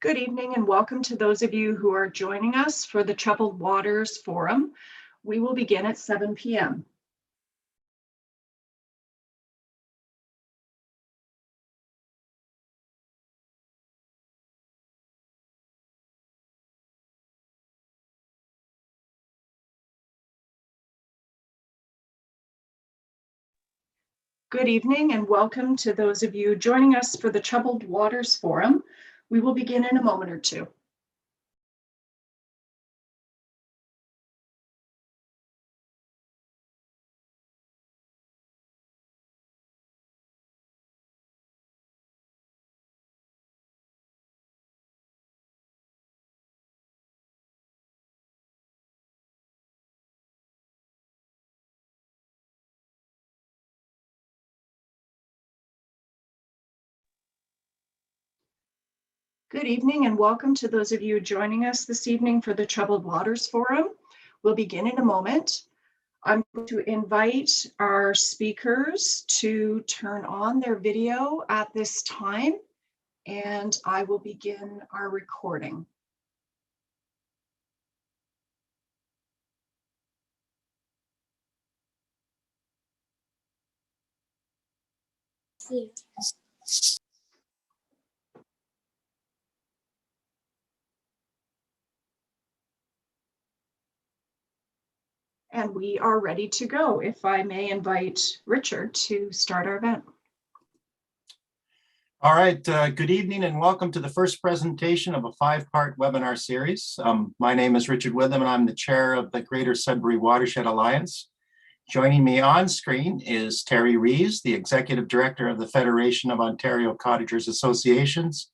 Good evening and welcome to those of you who are joining us for the Troubled Waters Forum. We will begin at 7 p.m. Good evening and welcome to those of you joining us for the Troubled Waters Forum. We will begin in a moment or two. Good evening and welcome to those of you joining us this evening for the Troubled Waters Forum. We'll begin in a moment. I'm going to invite our speakers to turn on their video at this time, and I will begin our recording. And we are ready to go. If I may invite Richard to start our event. All right, good evening and welcome to the first presentation of a 5-part webinar series. My name is Richard Witham and I'm the chair of the Greater Sudbury Watershed Alliance. Joining me on screen is Terry Reese, the executive director of the Federation of Ontario Cottagers Associations,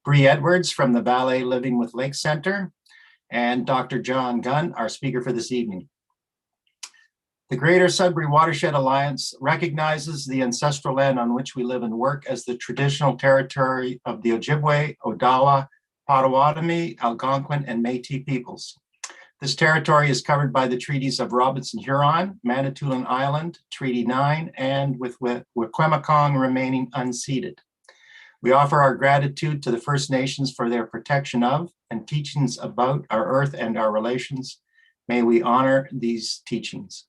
Brie Edwards from the Valley Living with Lake Centre, and Dr. John Gunn, our speaker for this evening. The Greater Sudbury Watershed Alliance recognizes the ancestral land on which we live and work as the traditional territory of the Ojibwe, Odawa, Potawatomi, Algonquin, and Métis peoples. This territory is covered by the treaties of Robinson-Huron, Manitoulin Island, Treaty 9, and with Wikwemikong remaining unceded. We offer our gratitude to the First Nations for their protection of and teachings about our earth and our relations. May we honor these teachings.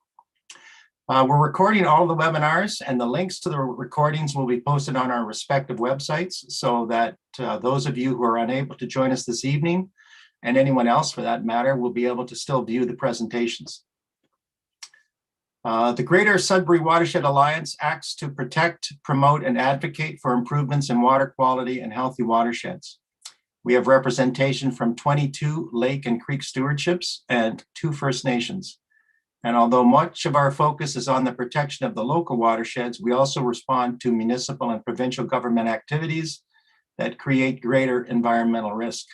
We're recording all the webinars, and the links to the recordings will be posted on our respective websites so that those of you who are unable to join us this evening, and anyone else for that matter, will be able to still view the presentations. The Greater Sudbury Watershed Alliance acts to protect, promote, and advocate for improvements in water quality and healthy watersheds. We have representation from 22 lake and creek stewardships and 2 First Nations. And although much of our focus is on the protection of the local watersheds, we also respond to municipal and provincial government activities that create greater environmental risk.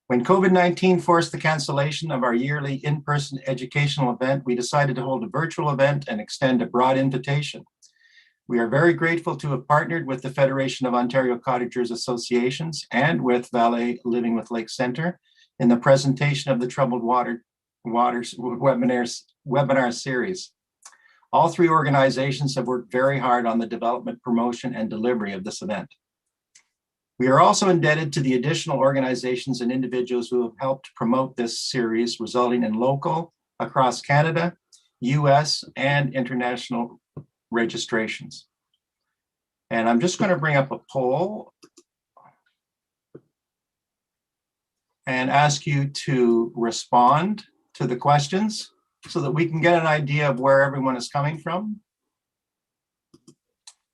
When COVID-19 forced the cancellation of our yearly in-person educational event, we decided to hold a virtual event and extend a broad invitation. We are very grateful to have partnered with the Federation of Ontario Cottagers Associations and with Valley Living with Lake Centre in the presentation of the Troubled Waters webinar series. All 3 organizations have worked very hard on the development, promotion, and delivery of this event. We are also indebted to the additional organizations and individuals who have helped promote this series, resulting in local, across Canada, US, and international registrations. And I'm just going to bring up a poll and ask you to respond to the questions so that we can get an idea of where everyone is coming from.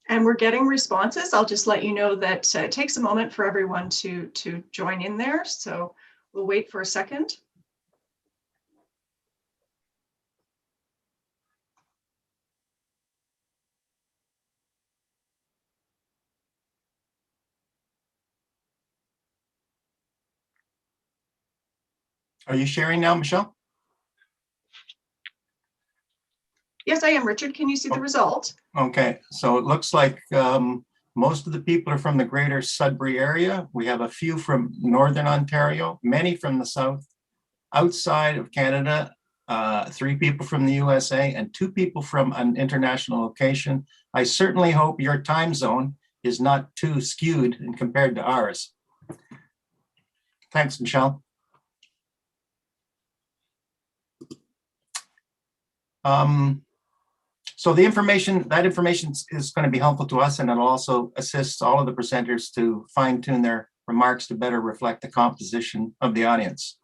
And we're getting responses. I'll just let you know that it takes a moment for everyone to join in there. So we'll wait for a second. Are you sharing now, Michelle? Yes, I am, Richard. Can you see the result? Okay, so it looks like most of the people are from the Greater Sudbury area. We have a few from Northern Ontario, many from the South. Outside of Canada, 3 people from the USA and 2 people from an international location. I certainly hope your time zone is not too skewed and compared to ours. Thanks, Michelle. So that information is going to be helpful to us, and it'll also assist all of the presenters to fine-tune their remarks to better reflect the composition of the audience.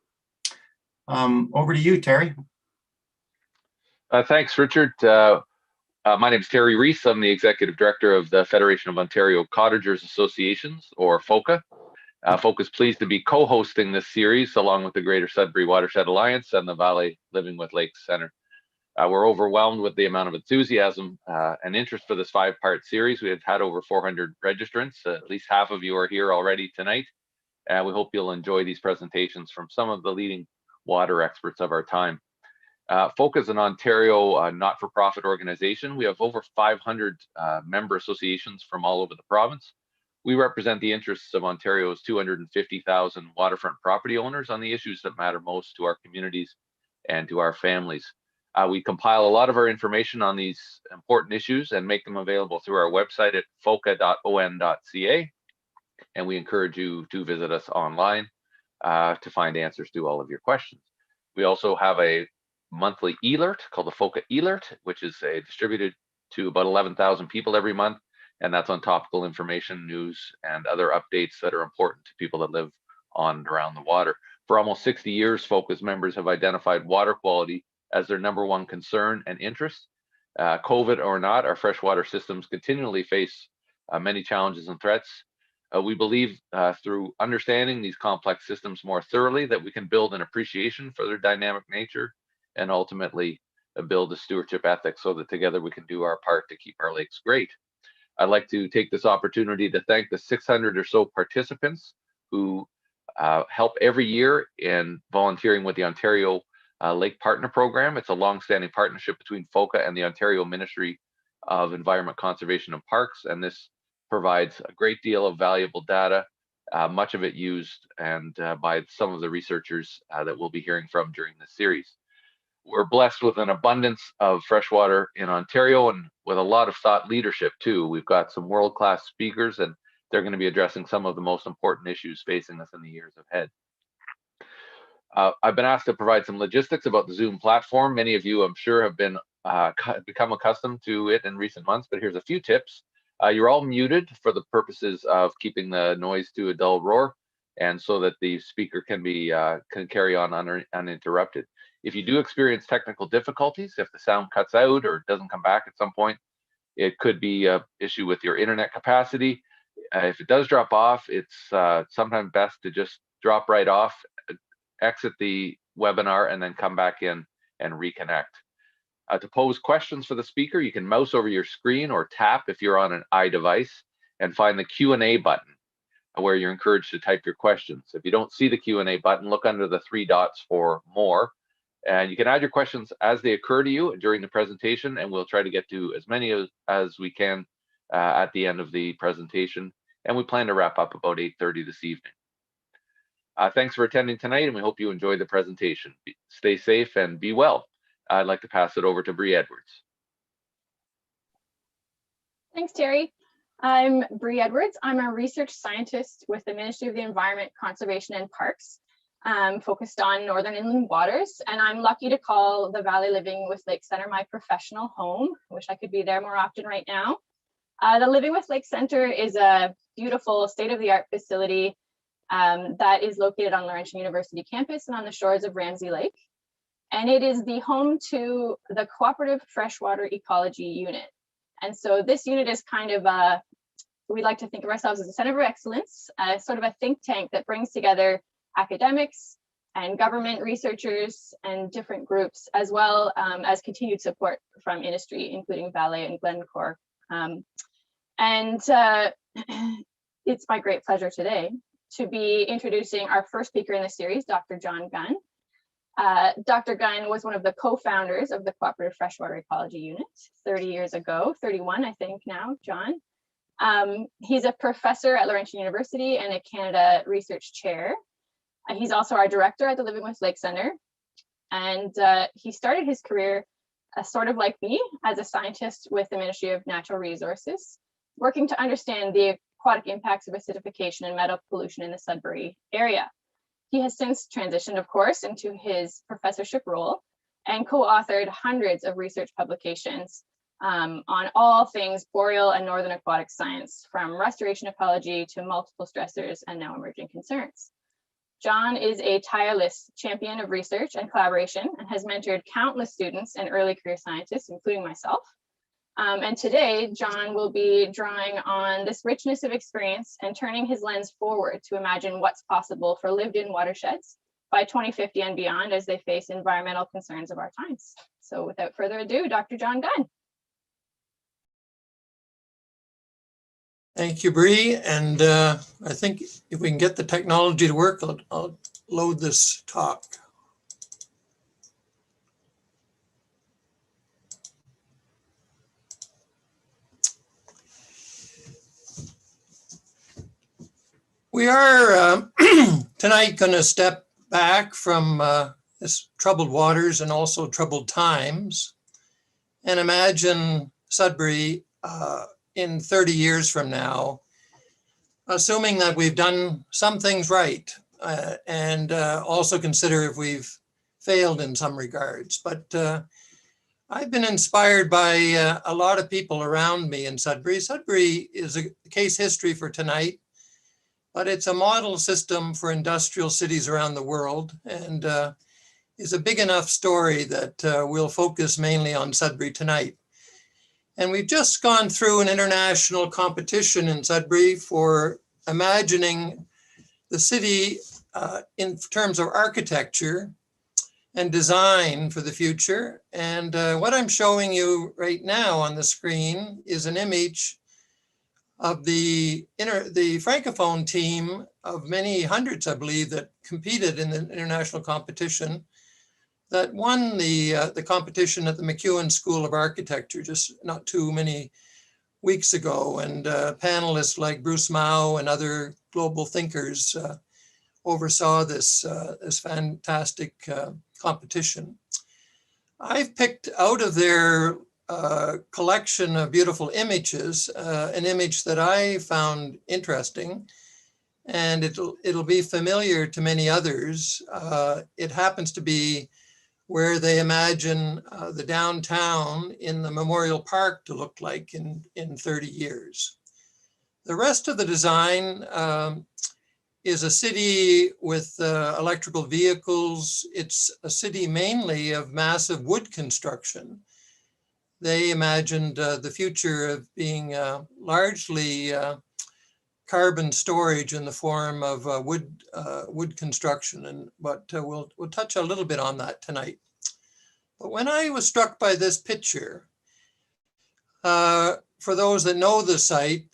Over to you, Terry. Thanks, Richard. My name is Terry Reese. I'm the Executive Director of the Federation of Ontario Cottagers Associations, or FOCA. FOCA is pleased to be co-hosting this series along with the Greater Sudbury Watershed Alliance and the Valley Living with Lakes Center. We're overwhelmed with the amount of enthusiasm and interest for this 5-part series. We have had over 400 registrants. At least half of you are here already tonight. And we hope you'll enjoy these presentations from some of the leading water experts of our time. FOCA is an Ontario not-for-profit organization. We have over 500 member associations from all over the province. We represent the interests of Ontario's 250,000 waterfront property owners on the issues that matter most to our communities and to our families. We compile a lot of our information on these important issues and make them available through our website at foca.on.ca. And we encourage you to visit us online to find answers to all of your questions. We also have a monthly alert called the FOCA alert, which is distributed to about 11,000 people every month. And that's on topical information, news, and other updates that are important to people that live on and around the water. For almost 60 years, FOCA's members have identified water quality as their #1 concern and interest. COVID or not, our freshwater systems continually face many challenges and threats. We believe through understanding these complex systems more thoroughly that we can build an appreciation for their dynamic nature and ultimately build a stewardship ethic so that together we can do our part to keep our lakes great. I'd like to take this opportunity to thank the 600 or so participants who help every year in volunteering with the Ontario Lake Partner Program. It's a long-standing partnership between FOCA and the Ontario Ministry of Environment, Conservation and Parks, and this provides a great deal of valuable data, much of it used by some of the researchers that we'll be hearing from during this series. We're blessed with an abundance of freshwater in Ontario and with a lot of thought leadership too. We've got some world-class speakers, and they're going to be addressing some of the most important issues facing us in the years ahead. I've been asked to provide some logistics about the Zoom platform. Many of you, I'm sure, have become accustomed to it in recent months, but here's a few tips. You're all muted for the purposes of keeping the noise to a dull roar, and so that the speaker can carry on uninterrupted. If you do experience technical difficulties, if the sound cuts out or doesn't come back at some point, it could be an issue with your internet capacity. If it does drop off, it's sometimes best to just drop right off, exit the webinar, and then come back in and reconnect. To pose questions for the speaker, you can mouse over your screen or tap if you're on an iDevice and find the Q&A button where you're encouraged to type your questions. If you don't see the Q&A button, look under the 3 dots for more. And you can add your questions as they occur to you during the presentation, and we'll try to get to as many as we can at the end of the presentation. And we plan to wrap up about 8:30 this evening. Thanks for attending tonight, and we hope you enjoy the presentation. Stay safe and be well. I'd like to pass it over to Brie Edwards. Thanks, Terry. I'm Brie Edwards. I'm a research scientist with the Ministry of the Environment, Conservation and Parks, focused on northern inland waters. And I'm lucky to call the Valley Living with Lakes Center my professional home. I wish I could be there more often right now. The Living with Lakes Center is a beautiful state-of-the-art facility that is located on Laurentian University campus and on the shores of Ramsey Lake. And it is the home to the Cooperative Freshwater Ecology Unit. And so this unit is kind of we like to think of ourselves as a center of excellence, sort of a think tank that brings together academics and government researchers and different groups, as well as continued support from industry, including Vale and Glencore. It's my great pleasure today to be introducing our first speaker in the series, Dr. John Gunn. Dr. Gunn was one of the co-founders of the Cooperative Freshwater Ecology Unit 30 years ago, 31, I think now, John. He's a professor at Laurentian University and a Canada Research Chair. He's also our director at the Living with Lakes Center. And he started his career, sort of like me, as a scientist with the Ministry of Natural Resources, working to understand the aquatic impacts of acidification and metal pollution in the Sudbury area. He has since transitioned, of course, into his professorship role and co-authored hundreds of research publications on all things boreal and northern aquatic science, from restoration ecology to multiple stressors and now emerging concerns. John is a tireless champion of research and collaboration and has mentored countless students and early career scientists, including myself. And today, John will be drawing on this richness of experience and turning his lens forward to imagine what's possible for lived-in watersheds by 2050 and beyond as they face environmental concerns of our times. So without further ado, Dr. John Gunn. Thank you, Brie. And I think if we can get the technology to work, I'll load this talk. We are tonight going to step back from this troubled waters and also troubled times and imagine Sudbury in 30 years from now, assuming that we've done some things right and also consider if we've failed in some regards. But I've been inspired by a lot of people around me in Sudbury. Sudbury is a case history for tonight, but it's a model system for industrial cities around the world and is a big enough story that we'll focus mainly on Sudbury tonight. And we've just gone through an international competition in Sudbury for imagining the city in terms of architecture and design for the future. And what I'm showing you right now on the screen is an image of the Francophone team of many hundreds, I believe, that competed in the international competition that won the competition at the MacEwan School of Architecture just not too many weeks ago. And panelists like Bruce Mao and other global thinkers oversaw this fantastic competition. I've picked out of their collection of beautiful images, an image that I found interesting, and it'll be familiar to many others. It happens to be where they imagine the downtown in the Memorial Park to look like in 30 years. The rest of the design is a city with electrical vehicles. It's a city mainly of massive wood construction. They imagined the future of being largely carbon storage in the form of wood construction, but we'll touch a little bit on that tonight. But when I was struck by this picture, for those that know the site,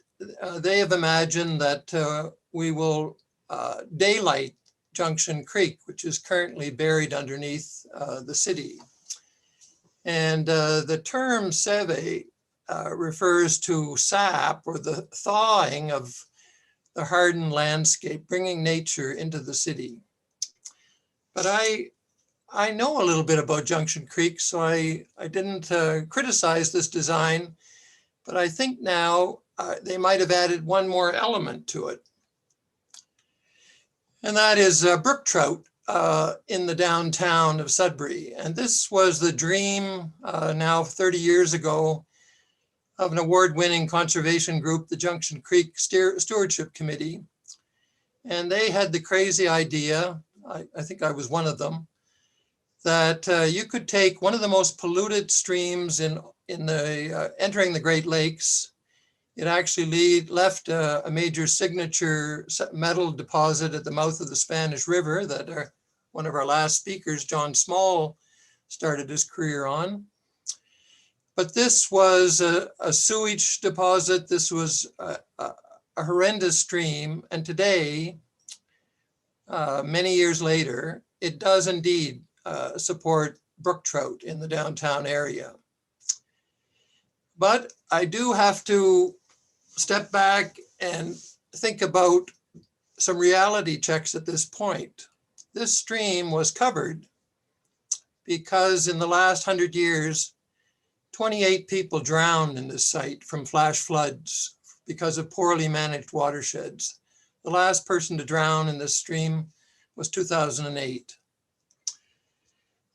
they have imagined that we will daylight Junction Creek, which is currently buried underneath the city. And the term seve refers to sap, or the thawing of the hardened landscape, bringing nature into the city. But I know a little bit about Junction Creek, so I didn't criticize this design, but I think now they might have added one more element to it. And that is brook trout in the downtown of Sudbury. And this was the dream now 30 years ago of an award-winning conservation group, the Junction Creek Stewardship Committee. And they had the crazy idea, I think I was one of them, that you could take one of the most polluted streams entering the Great Lakes. It actually left a major signature metal deposit at the mouth of the Spanish River that one of our last speakers, John Small, started his career on. But this was a sewage deposit. This was a horrendous stream. And today, many years later, it does indeed support brook trout in the downtown area. But I do have to step back and think about some reality checks at this point. This stream was covered because in the last 100 years, 28 people drowned in this site from flash floods because of poorly managed watersheds. The last person to drown in this stream was 2008.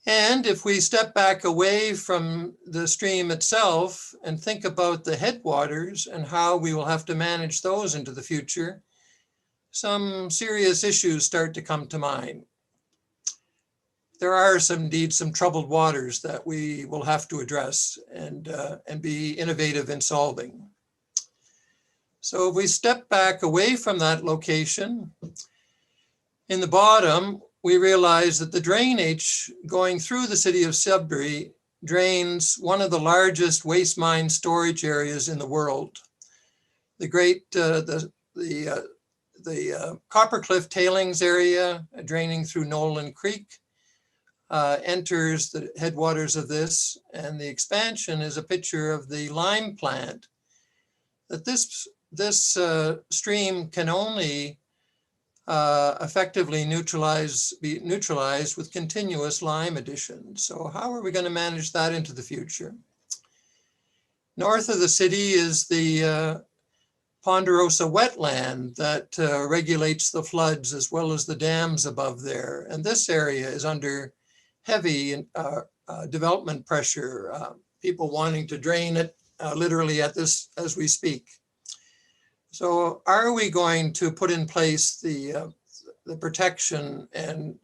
And if we step back away from the stream itself and think about the headwaters and how we will have to manage those into the future, some serious issues start to come to mind. There are indeed some troubled waters that we will have to address and be innovative in solving. So if we step back away from that location, in the bottom, we realize that the drainage going through the city of Sudbury drains one of the largest waste mine storage areas in the world. The Coppercliff tailings area draining through Nolan Creek enters the headwaters of this, and the expansion is a picture of the lime plant. That this stream can only effectively be neutralized with continuous lime addition. So how are we going to manage that into the future? North of the city is the Ponderosa wetland that regulates the floods as well as the dams above there. And this area is under heavy development pressure, people wanting to drain it literally at this as we speak. So are we going to put in place the protection and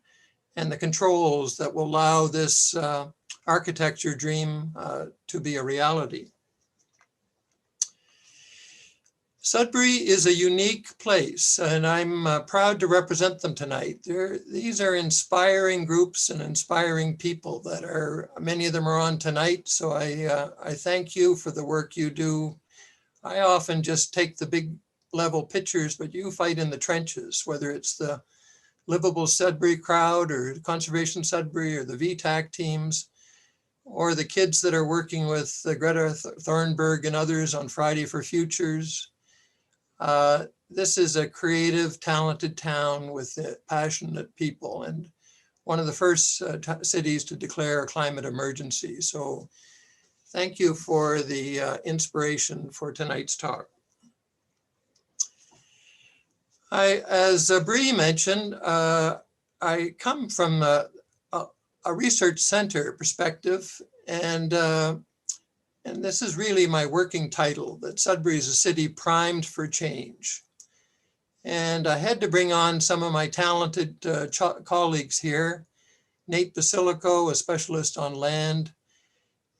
the controls that will allow this architecture dream to be a reality? Sudbury is a unique place, and I'm proud to represent them tonight. These are inspiring groups and inspiring people that many of them are on tonight. So I thank you for the work you do. I often just take the big level pictures, but you fight in the trenches, whether it's the Livable Sudbury crowd or Conservation Sudbury or the VTAC teams, or the kids that are working with Greta Thornburg and others on Friday for Futures. This is a creative, talented town with passionate people, and one of the first cities to declare a climate emergency. So thank you for the inspiration for tonight's talk. As Brie mentioned, I come from a research center perspective, and this is really my working title, that Sudbury is a city primed for change. And I had to bring on some of my talented colleagues here, Nate Basilico, a specialist on land,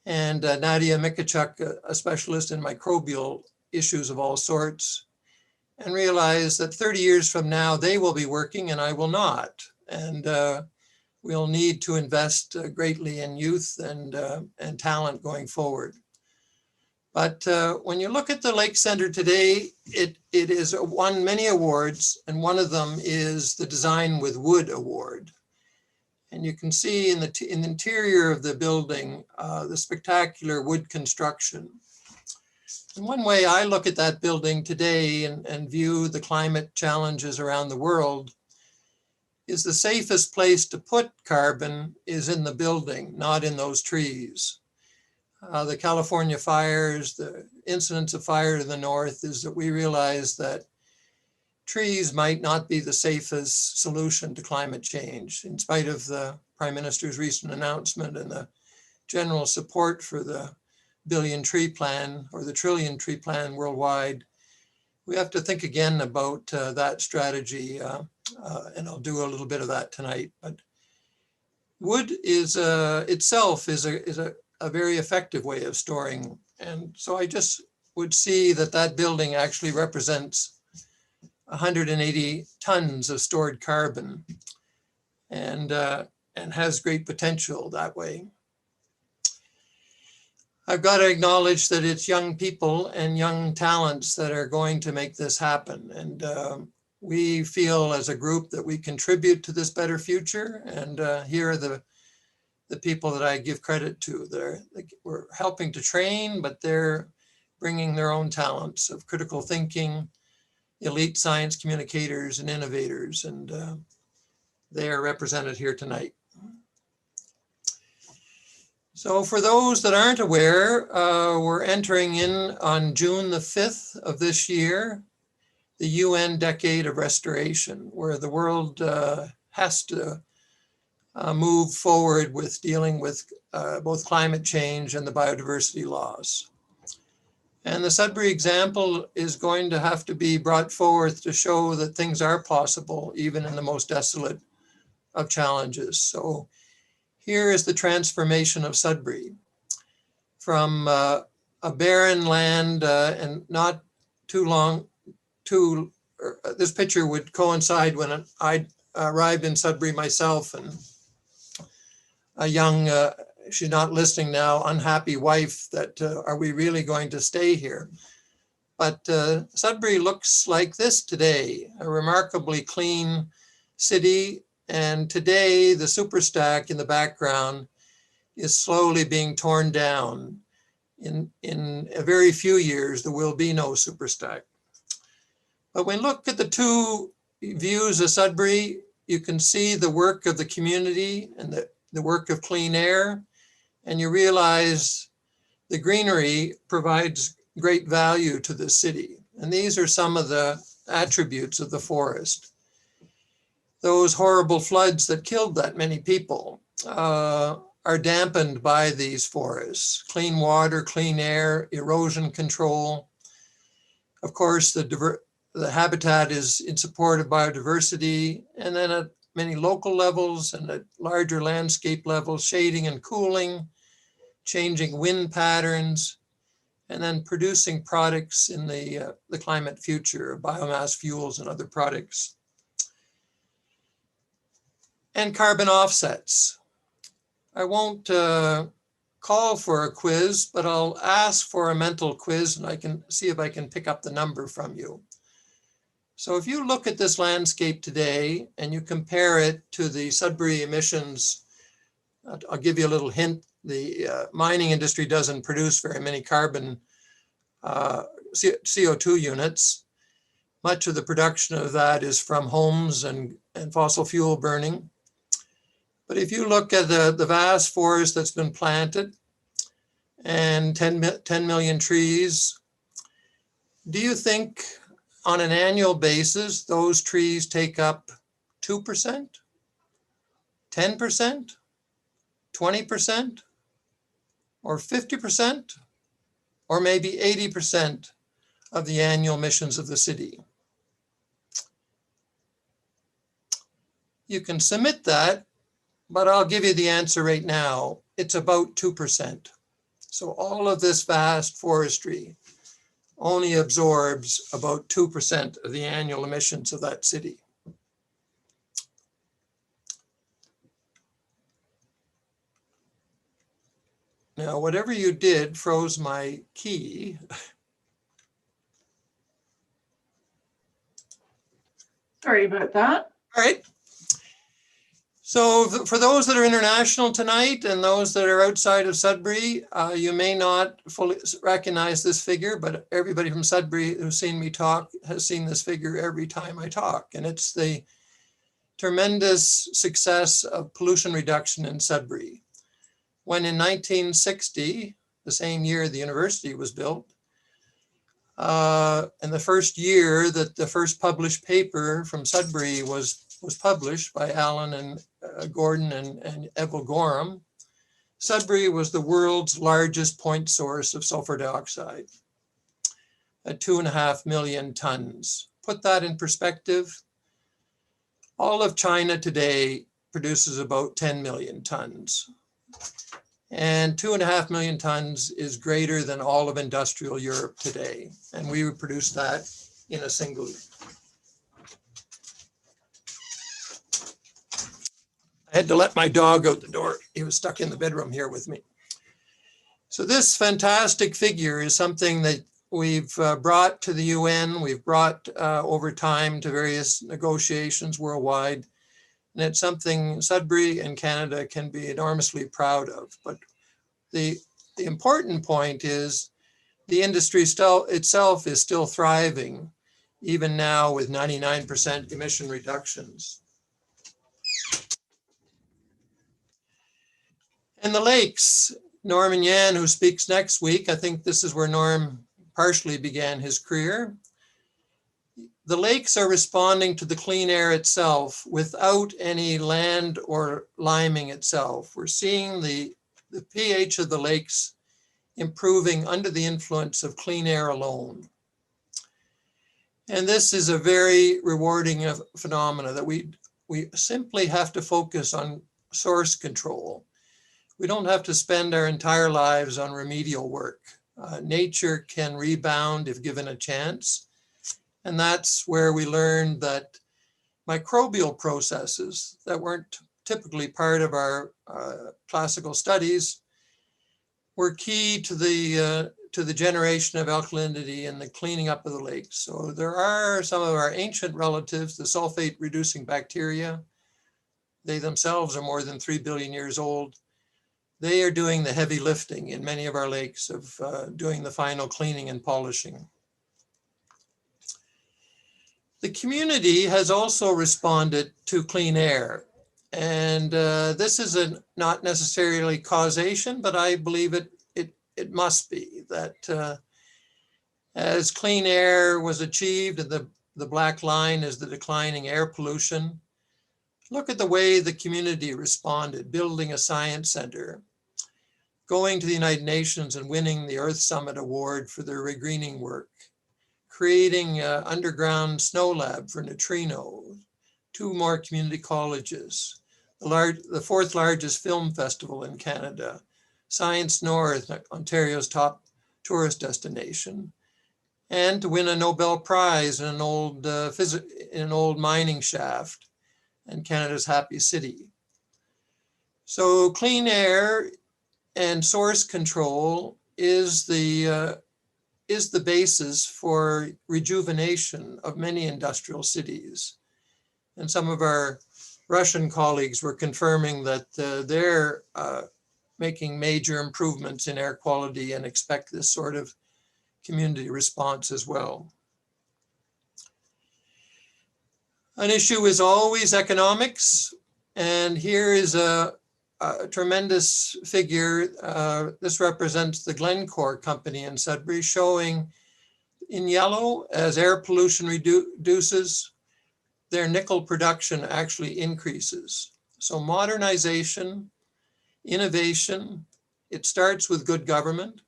and Nadia Mikachuk, a specialist in microbial issues of all sorts, and realize that 30 years from now, they will be working and I will not. And we'll need to invest greatly in youth and talent going forward. But when you look at the Lake Center today, it has won many awards, and one of them is the Design with Wood Award. And you can see in the interior of the building, the spectacular wood construction. And one way I look at that building today and view the climate challenges around the world is the safest place to put carbon is in the building, not in those trees. The California fires, the incidence of fire to the north is that we realize that trees might not be the safest solution to climate change, in spite of the Prime Minister's recent announcement and the general support for the billion tree plan or the trillion tree plan worldwide. We have to think again about that strategy, and I'll do a little bit of that tonight. But wood is itself is a very effective way of storing, and so I just would see that building actually represents 180 tons of stored carbon, and has great potential that way. I've got to acknowledge that it's young people and young talents that are going to make this happen. And we feel as a group that we contribute to this better future. And here are the people that I give credit to. We're helping to train, but they're bringing their own talents of critical thinking, elite science communicators and innovators. And they are represented here tonight. So for those that aren't aware, we're entering in on June the 5th of this year, the UN Decade of Restoration, where the world has to move forward with dealing with both climate change and the biodiversity loss. And the Sudbury example is going to have to be brought forth to show that things are possible, even in the most desolate of challenges. So here is the transformation of Sudbury from a barren land and not too long, this picture would coincide when I arrived in Sudbury myself, and a young, she's not listening now, unhappy wife that, are we really going to stay here? But Sudbury looks like this today, a remarkably clean city. And today the superstack in the background is slowly being torn down. In a very few years, there will be no superstack. But when we look at the two views of Sudbury, you can see the work of the community and the work of clean air, and you realize the greenery provides great value to the city. And these are some of the attributes of the forest. Those horrible floods that killed that many people are dampened by these forests. Clean water, clean air, erosion control. Of course, the habitat is in support of biodiversity, and then at many local levels and at larger landscape levels, shading and cooling, changing wind patterns, and then producing products in the climate future, biomass fuels and other products. And carbon offsets. I won't call for a quiz, but I'll ask for a mental quiz, and I can see if I can pick up the number from you. So if you look at this landscape today and you compare it to the Sudbury emissions, I'll give you a little hint. The mining industry doesn't produce very many carbon CO2 units. Much of the production of that is from homes and fossil fuel burning. But if you look at the vast forest that's been planted and 10 million trees, do you think on an annual basis, those trees take up 2%, 10%, 20%, or 50%, or maybe 80% of the annual emissions of the city? You can submit that, but I'll give you the answer right now. It's about 2%. So all of this vast forestry only absorbs about 2% of the annual emissions of that city. Now, whatever you did froze my key. Sorry about that. All right. So for those that are international tonight and those that are outside of Sudbury, you may not fully recognize this figure, but everybody from Sudbury who's seen me talk has seen this figure every time I talk. And it's the tremendous success of pollution reduction in Sudbury. When in 1960, the same year the university was built, and the first year that the first published paper from Sudbury was published by Alan and Gordon and Evel Gorham, Sudbury was the world's largest point source of sulfur dioxide at 2.5 million tons. Put that in perspective, all of China today produces about 10 million tons. And 2.5 million tons is greater than all of industrial Europe today. And we would produce that in a single year. I had to let my dog out the door. He was stuck in the bedroom here with me. So this fantastic figure is something that we've brought to the UN. We've brought over time to various negotiations worldwide. And it's something Sudbury and Canada can be enormously proud of. But the important point is the industry itself is still thriving, even now with 99% emission reductions. And the lakes, Norm and Yan, who speaks next week, I think this is where Norm partially began his career. the lakes are responding to the clean air itself without any land or liming itself. We're seeing the pH of the lakes improving under the influence of clean air alone. And this is a very rewarding phenomena that we simply have to focus on source control. We don't have to spend our entire lives on remedial work. Nature can rebound if given a chance. And that's where we learned that microbial processes that weren't typically part of our classical studies were key to the generation of alkalinity and the cleaning up of the lakes. So there are some of our ancient relatives, the sulfate reducing bacteria. They themselves are more than 3 billion years old. They are doing the heavy lifting in many of our lakes of doing the final cleaning and polishing. The community has also responded to clean air. And this is not necessarily causation, but I believe it must be that as clean air was achieved, and the black line is the declining air pollution. Look at the way the community responded, building a science center, going to the United Nations and winning the Earth Summit Award for their regreening work, creating an underground snow lab for neutrino, 2 more community colleges, the 4th largest film festival in Canada, Science North, Ontario's top tourist destination, and to win a Nobel Prize in an old mining shaft in Canada's Happy City. So clean air and source control is the basis for rejuvenation of many industrial cities. And some of our Russian colleagues were confirming that they're making major improvements in air quality and expect this sort of community response as well. An issue is always economics. And here is a tremendous figure. This represents the Glencore company in Sudbury, showing in yellow as air pollution reduces, their nickel production actually increases. So modernization, innovation, it starts with good government.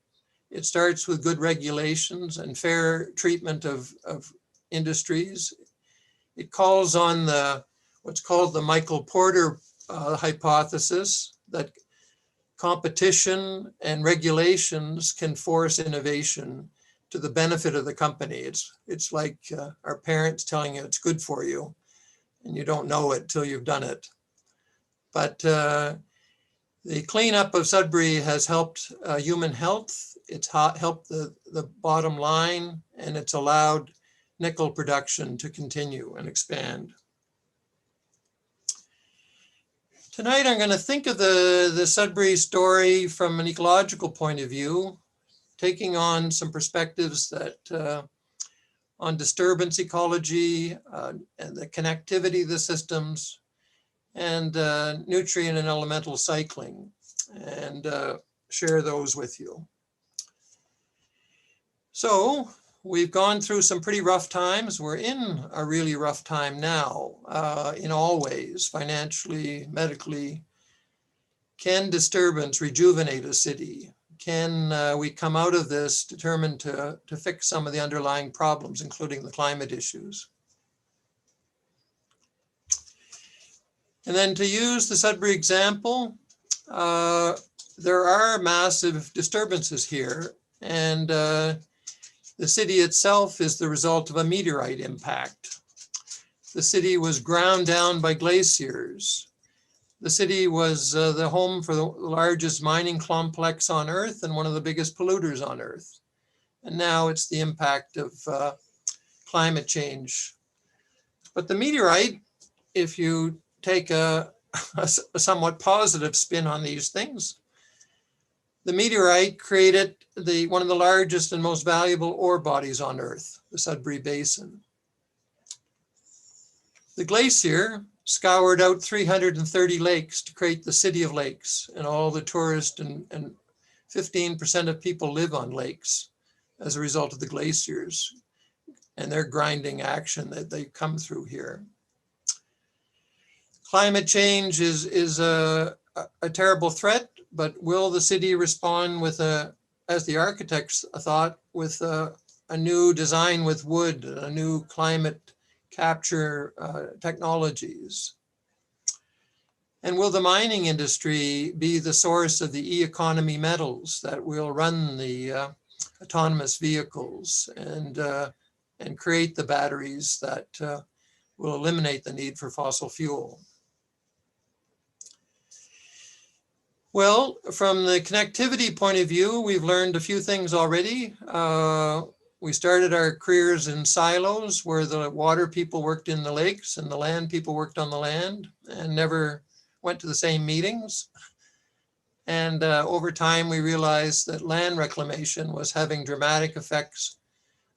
It starts with good regulations and fair treatment of industries. It calls on what's called the Michael Porter hypothesis, that competition and regulations can force innovation to the benefit of the company. It's like our parents telling you it's good for you, and you don't know it till you've done it. But the cleanup of Sudbury has helped human health. It's helped the bottom line, and it's allowed nickel production to continue and expand. Tonight, I'm going to think of the Sudbury story from an ecological point of view, taking on some perspectives that on disturbance ecology and the connectivity of the systems, and nutrient and elemental cycling, and share those with you. So we've gone through some pretty rough times. We're in a really rough time now in all ways, financially, medically. Can disturbance rejuvenate a city? Can we come out of this determined to fix some of the underlying problems, including the climate issues? And then to use the Sudbury example, there are massive disturbances here, and the city itself is the result of a meteorite impact. The city was ground down by glaciers. The city was the home for the largest mining complex on Earth and one of the biggest polluters on Earth. And now it's the impact of climate change. But the meteorite, if you take a somewhat positive spin on these things, the meteorite created one of the largest and most valuable ore bodies on Earth, the Sudbury Basin. The glacier scoured out 330 lakes to create the city of lakes, and all the tourists and 15% of people live on lakes as a result of the glaciers. and their grinding action that they come through here. Climate change is a terrible threat, but will the city respond with as the architects thought, with a new design with wood, a new climate capture technologies? And will the mining industry be the source of the e-economy metals that will run the autonomous vehicles and create the batteries that will eliminate the need for fossil fuel? Well, from the connectivity point of view, we've learned a few things already. We started our careers in silos where the water people worked in the lakes and the land people worked on the land and never went to the same meetings. And over time, we realized that land reclamation was having dramatic effects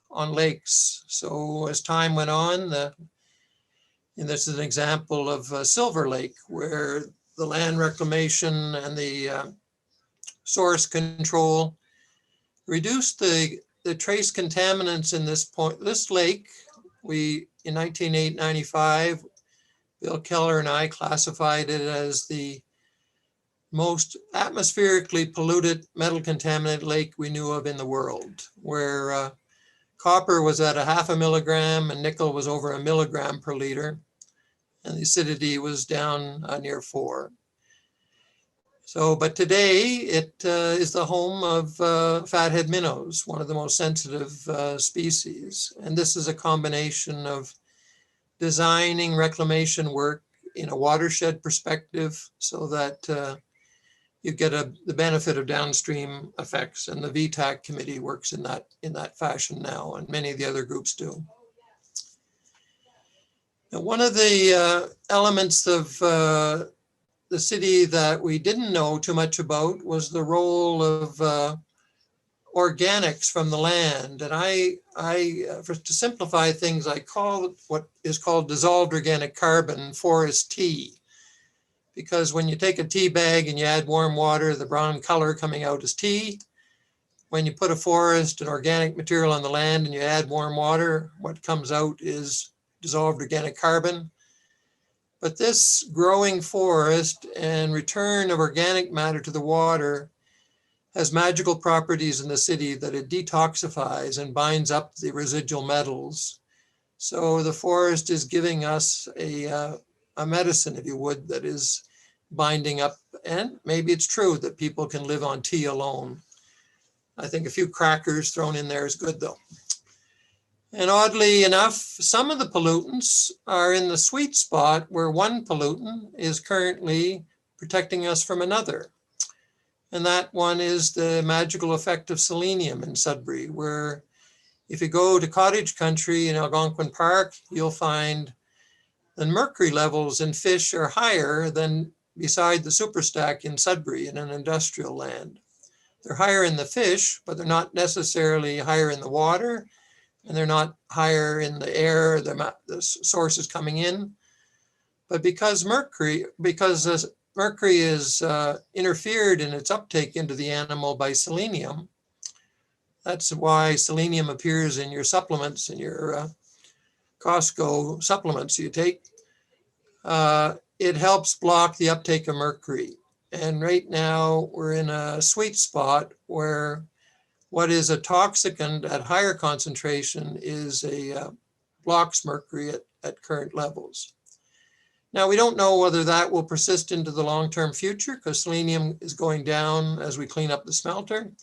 on lakes. So as time went on, and this is an example of Silver Lake, where the land reclamation and the source control reduced the trace contaminants in this lake. We, in 1995, Bill Keller and I classified it as the most atmospherically polluted metal contaminated lake we knew of in the world, where copper was at 0.5 milligram and nickel was over 1 milligram per liter, and the acidity was down near 4. So, but today it is the home of fathead minnows, one of the most sensitive species. And this is a combination of designing reclamation work in a watershed perspective so that you get the benefit of downstream effects. And the VTAC committee works in that fashion now, and many of the other groups do. Now, one of the elements of the city that we didn't know too much about was the role of organics from the land. And to simplify things, I call what is called dissolved organic carbon forest tea. Because when you take a tea bag and you add warm water, the brown color coming out is tea. When you put a forest and organic material on the land and you add warm water, what comes out is dissolved organic carbon. But this growing forest and return of organic matter to the water has magical properties in the city that it detoxifies and binds up the residual metals. So the forest is giving us a medicine, if you would, that is binding up. And maybe it's true that people can live on tea alone. I think a few crackers thrown in there is good though. And oddly enough, some of the pollutants are in the sweet spot where one pollutant is currently protecting us from another. And that one is the magical effect of selenium in Sudbury, where if you go to cottage country in Algonquin Park, you'll find the mercury levels in fish are higher than beside the superstack in Sudbury in an industrial land. They're higher in the fish, but they're not necessarily higher in the water. And they're not higher in the air, the source is coming in. But because mercury is interfered in its uptake into the animal by selenium, that's why selenium appears in your supplements, in your Costco supplements you take. It helps block the uptake of mercury. And right now we're in a sweet spot where what is a toxicant at higher concentration is blocks mercury at current levels. Now, we don't know whether that will persist into the long-term future because selenium is going down as we clean up the smelter.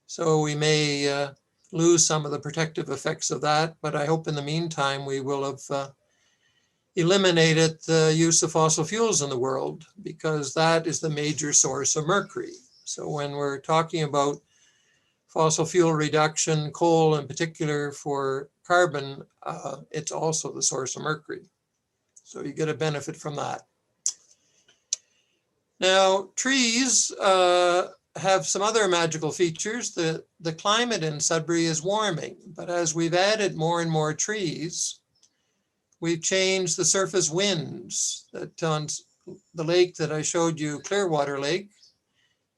So we may lose some of the protective effects of that, but I hope in the meantime we will have eliminated the use of fossil fuels in the world because that is the major source of mercury. So when we're talking about fossil fuel reduction, coal in particular for carbon, it's also the source of mercury. So you get a benefit from that. Now, trees have some other magical features. The climate in Sudbury is warming, but as we've added more and more trees, we've changed the surface winds. That on the lake that I showed you, Clearwater Lake,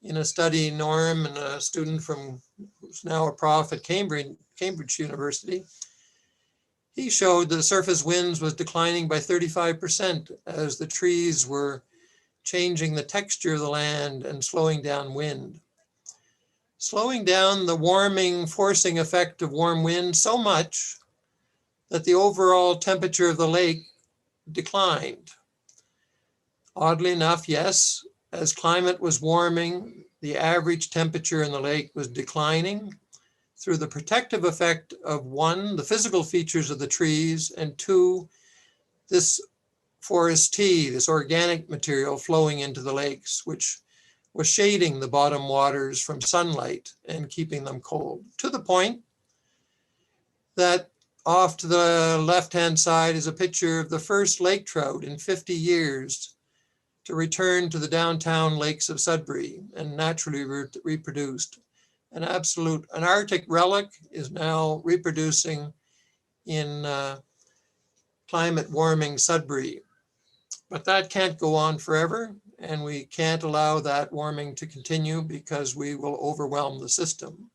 in a study, Norm and a student who's now a prof at Cambridge University, He showed the surface winds was declining by 35% as the trees were changing the texture of the land and slowing down wind. Slowing down the warming, forcing effect of warm wind so much that the overall temperature of the lake declined. Oddly enough, yes, as climate was warming, the average temperature in the lake was declining through the protective effect of one, the physical features of the trees, and two, this forest tea, this organic material flowing into the lakes, which was shading the bottom waters from sunlight and keeping them cold, to the point that off to the left-hand side is a picture of the first lake trout in 50 years to return to the downtown lakes of Sudbury and naturally reproduced. An Arctic relic is now reproducing in climate warming Sudbury. But that can't go on forever, and we can't allow that warming to continue because we will overwhelm the system.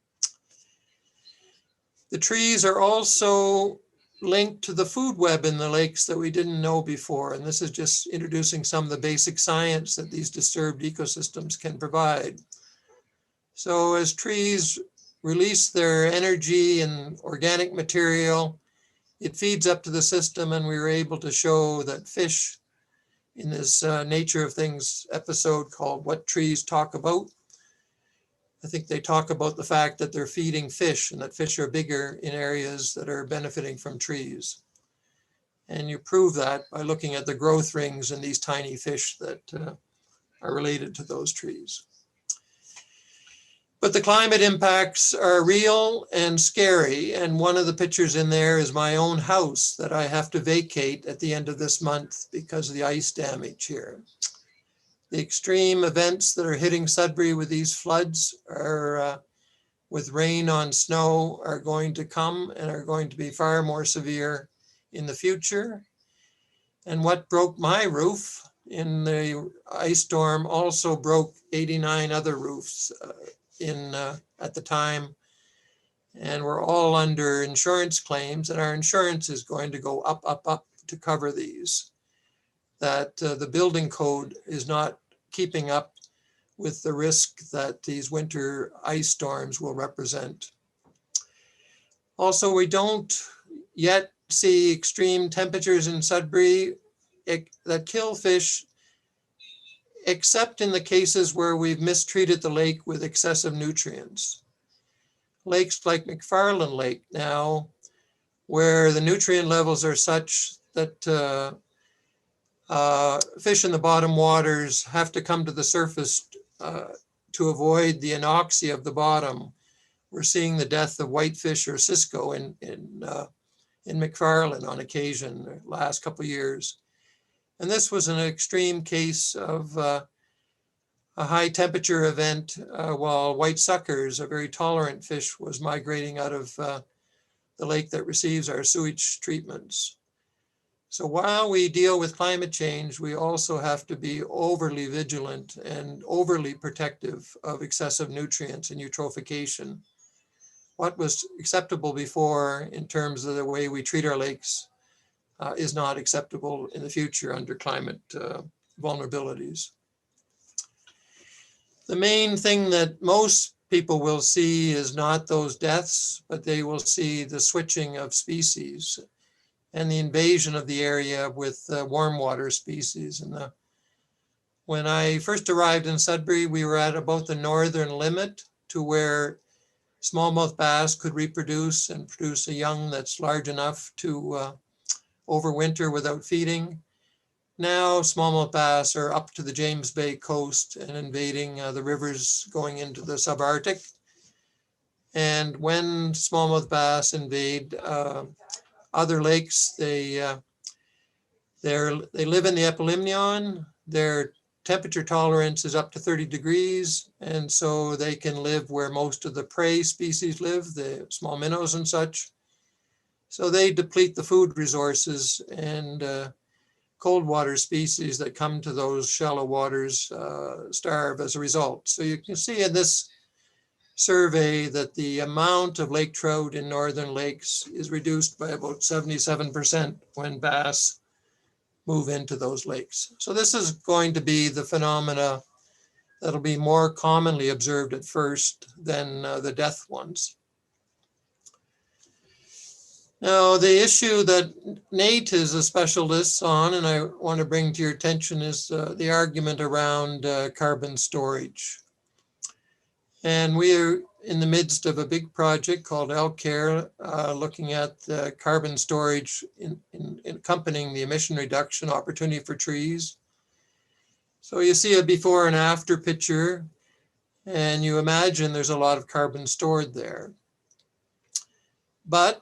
The trees are also linked to the food web in the lakes that we didn't know before, and this is just introducing some of the basic science that these disturbed ecosystems can provide. So as trees release their energy and organic material, it feeds up to the system, and we were able to show that fish in this Nature of Things episode called What Trees Talk About. I think they talk about the fact that they're feeding fish and that fish are bigger in areas that are benefiting from trees. And you prove that by looking at the growth rings in these tiny fish that are related to those trees. But the climate impacts are real and scary. And one of the pictures in there is my own house that I have to vacate at the end of this month because of the ice damage here. The extreme events that are hitting Sudbury with these floods are, with rain on snow, are going to come and are going to be far more severe in the future. And what broke my roof in the ice storm also broke 89 other roofs at the time, and we're all under insurance claims, and our insurance is going to go up to cover these. That the building code is not keeping up with the risk that these winter ice storms will represent. Also, we don't yet see extreme temperatures in Sudbury that kill fish, except in the cases where we've mistreated the lake with excessive nutrients. Lakes like McFarland Lake now, where the nutrient levels are such that fish in the bottom waters have to come to the surface to avoid the anoxia of the bottom. We're seeing the death of whitefish or cisco in McFarland on occasion the last couple of years. And this was an extreme case of a high temperature event while white suckers, a very tolerant fish, was migrating out of the lake that receives our sewage treatments. So while we deal with climate change, we also have to be overly vigilant and overly protective of excessive nutrients and eutrophication. What was acceptable before in terms of the way we treat our lakes is not acceptable in the future under climate vulnerabilities. The main thing that most people will see is not those deaths, but they will see the switching of species and the invasion of the area with warm water species. And when I first arrived in Sudbury, we were at about the northern limit to where smallmouth bass could reproduce and produce a young that's large enough to overwinter without feeding. Now smallmouth bass are up to the James Bay coast and invading the rivers going into the subarctic. And when smallmouth bass invade other lakes, they live in the epilimnion. Their temperature tolerance is up to 30 degrees, and so they can live where most of the prey species live, the small minnows and such. So they deplete the food resources, and cold water species that come to those shallow waters starve as a result. So you can see in this survey that the amount of lake trout in northern lakes is reduced by about 77% when bass move into those lakes. So this is going to be the phenomena that'll be more commonly observed at first than the death ones. Now, the issue that Nate is a specialist on, and I want to bring to your attention, is the argument around carbon storage. And we are in the midst of a big project called ELCARE, looking at the carbon storage in accompanying the emission reduction opportunity for trees. So you see a before and after picture, and you imagine there's a lot of carbon stored there. But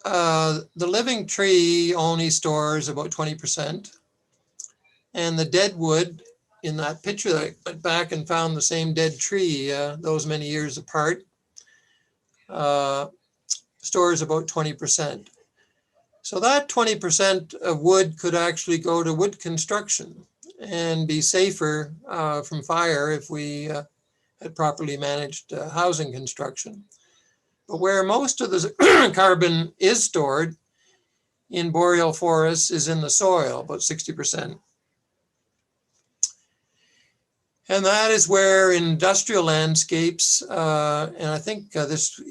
the living tree only stores about 20%. And the dead wood in that picture that I went back and found the same dead tree those many years apart, stores about 20%. So that 20% of wood could actually go to wood construction and be safer from fire if we had properly managed housing construction. But where most of the carbon is stored in boreal forests is in the soil, about 60%. And that is where industrial landscapes, and I think this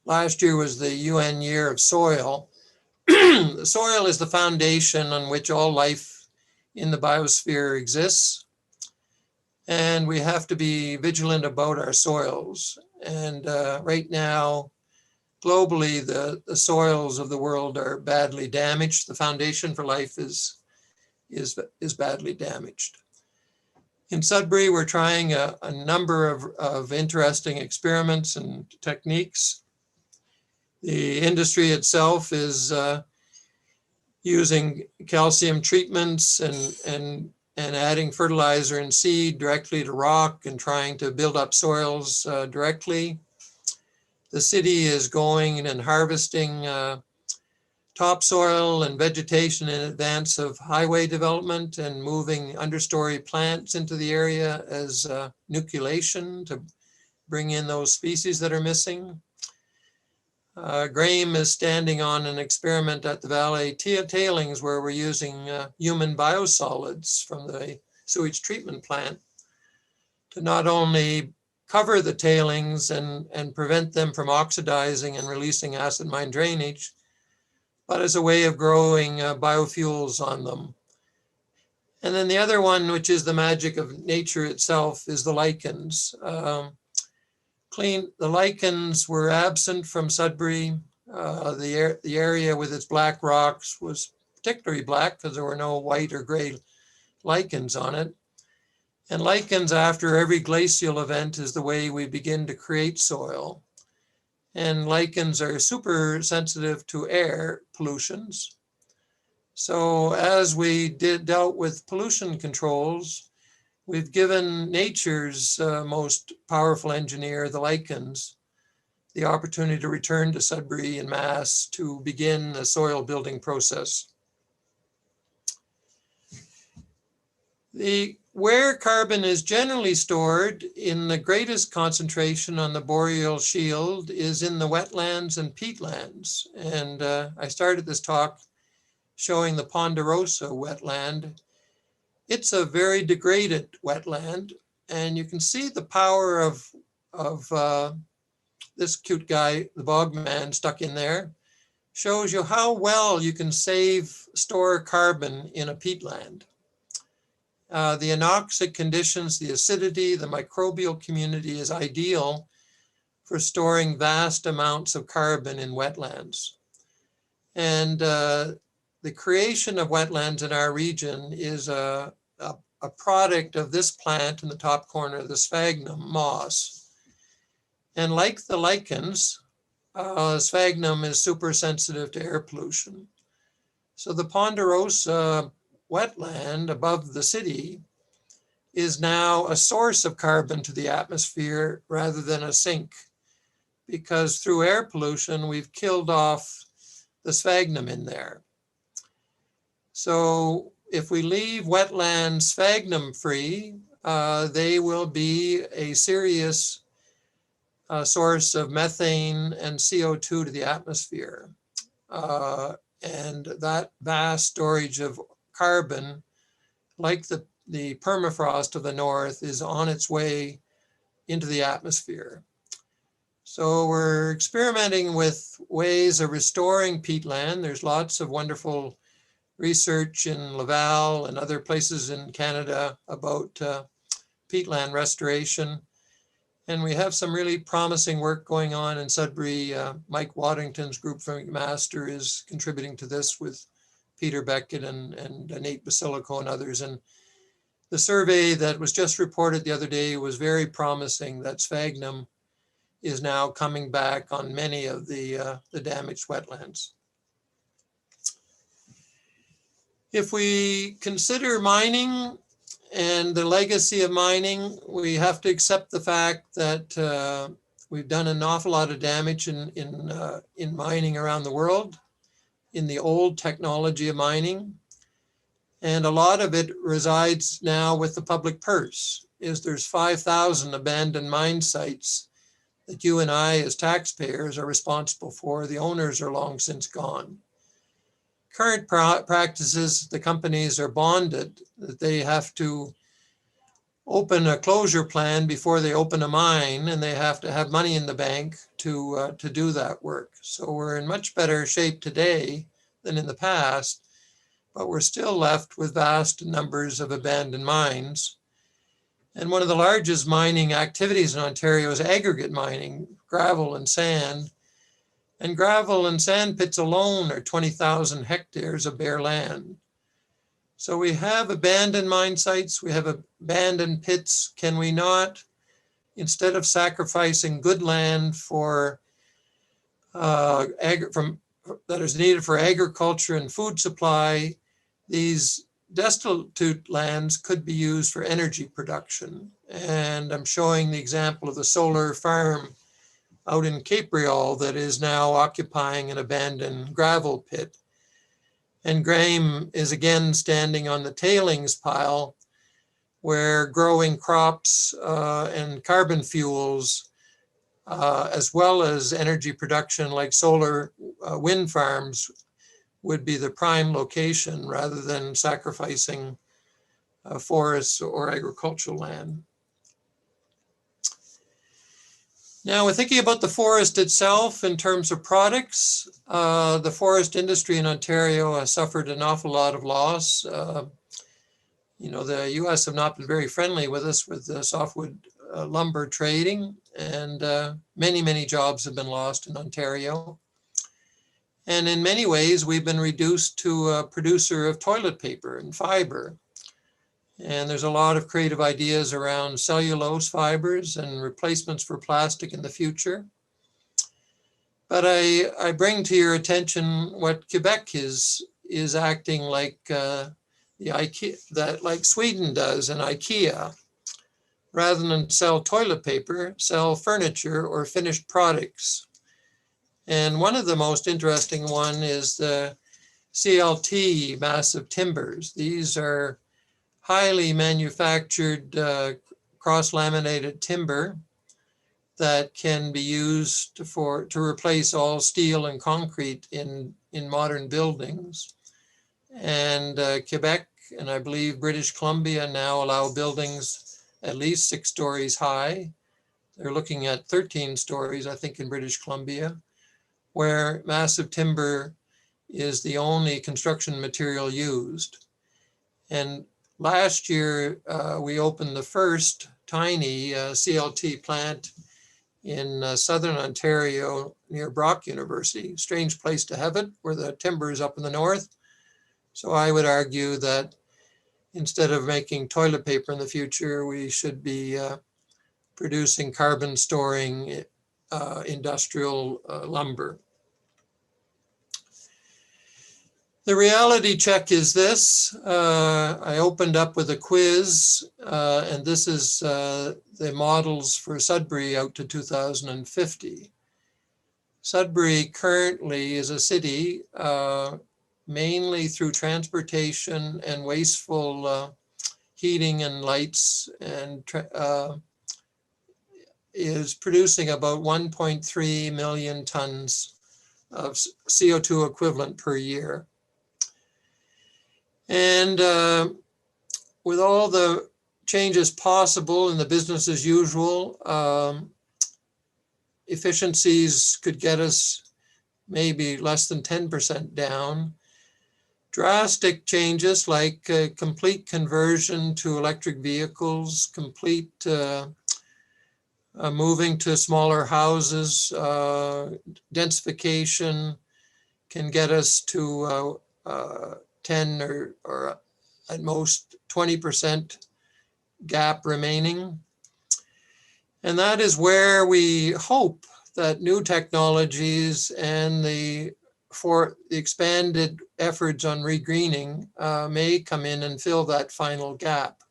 last year was the UN Year of Soil. The soil is the foundation on which all life in the biosphere exists. And we have to be vigilant about our soils. And right now, globally, the soils of the world are badly damaged. The foundation for life is badly damaged. In Sudbury, we're trying a number of interesting experiments and techniques. The industry itself is using calcium treatments and adding fertilizer and seed directly to rock and trying to build up soils directly. The city is going and harvesting topsoil and vegetation in advance of highway development and moving understory plants into the area as nucleation to bring in those species that are missing. Graham is standing on an experiment at the Valley tailings where we're using human biosolids from the sewage treatment plant to not only cover the tailings and prevent them from oxidizing and releasing acid mine drainage, but as a way of growing biofuels on them. And then the other one, which is the magic of nature itself, is the lichens. The lichens were absent from Sudbury. The area with its black rocks was particularly black because there were no white or gray lichens on it. And lichens after every glacial event is the way we begin to create soil. And lichens are super sensitive to air pollutions. So as we dealt with pollution controls, we've given nature's most powerful engineer, the lichens, the opportunity to return to Sudbury en masse to begin the soil building process. Where carbon is generally stored in the greatest concentration on the boreal shield is in the wetlands and peatlands. And I started this talk showing the Ponderosa wetland. It's a very degraded wetland, and you can see the power of this cute guy, the bogman stuck in there, shows you how well you can store carbon in a peatland. The anoxic conditions, the acidity, the microbial community is ideal for storing vast amounts of carbon in wetlands. And the creation of wetlands in our region is a product of this plant in the top corner, the sphagnum moss. And like the lichens, sphagnum is super sensitive to air pollution. So the Ponderosa wetland above the city is now a source of carbon to the atmosphere rather than a sink, because through air pollution, we've killed off the sphagnum in there. So if we leave wetlands sphagnum free, they will be a serious source of methane and CO2 to the atmosphere. And that vast storage of carbon, like the permafrost of the north, is on its way into the atmosphere. So we're experimenting with ways of restoring peatland. There's lots of wonderful research in Laval and other places in Canada about peatland restoration. And we have some really promising work going on in Sudbury. Mike Waddington's group from McMaster is contributing to this with Peter Beckett and Nate Basilico and others. And the survey that was just reported the other day was very promising that sphagnum is now coming back on many of the damaged wetlands. If we consider mining and the legacy of mining, we have to accept the fact that we've done an awful lot of damage in mining around the world, in the old technology of mining. And a lot of it resides now with the public purse. There's 5,000 abandoned mine sites that you and I as taxpayers are responsible for. The owners are long since gone. Current practices, the companies are bonded, that they have to open a closure plan before they open a mine, and they have to have money in the bank to do that work. So we're in much better shape today than in the past, but we're still left with vast numbers of abandoned mines. And one of the largest mining activities in Ontario is aggregate mining, gravel and sand. And gravel and sand pits alone are 20,000 hectares of bare land. So we have abandoned mine sites, we have abandoned pits. Can we not, instead of sacrificing good land for that is needed for agriculture and food supply, these destitute lands could be used for energy production? And I'm showing the example of the solar farm out in Cape Real that is now occupying an abandoned gravel pit. And Graham is again standing on the tailings pile where growing crops and carbon fuels, as well as energy production like solar wind farms, would be the prime location rather than sacrificing forests or agricultural land. Now we're thinking about the forest itself in terms of products. The forest industry in Ontario has suffered an awful lot of loss. You know, the US have not been very friendly with us with the softwood lumber trading, and many, many jobs have been lost in Ontario. And in many ways, we've been reduced to a producer of toilet paper and fiber. And there's a lot of creative ideas around cellulose fibers and replacements for plastic in the future. But I bring to your attention what Quebec is acting like like Sweden does and IKEA. Rather than sell toilet paper, sell furniture or finished products. And one of the most interesting one is the CLT massive timbers. These are highly manufactured cross-laminated timber that can be used to replace all steel and concrete in modern buildings. And Quebec and I believe British Columbia now allow buildings at least 6 stories high. They're looking at 13 stories, I think, in British Columbia, where massive timber is the only construction material used. And last year, we opened the first tiny CLT plant in southern Ontario near Brock University. Strange place to have it, where the timber is up in the north. So I would argue that instead of making toilet paper in the future, we should be producing carbon storing industrial lumber. The reality check is this. I opened up with a quiz, and this is the models for Sudbury out to 2050. Sudbury currently is a city mainly through transportation and wasteful heating and lights and is producing about 1.3 million tons of CO2 equivalent per year. And with all the changes possible in the business as usual, efficiencies could get us maybe less than 10% down. Drastic changes like complete conversion to electric vehicles, complete moving to smaller houses, densification can get us to 10 or at most 20% gap remaining. And that is where we hope that new technologies and the expanded efforts on regreening may come in and fill that final gap.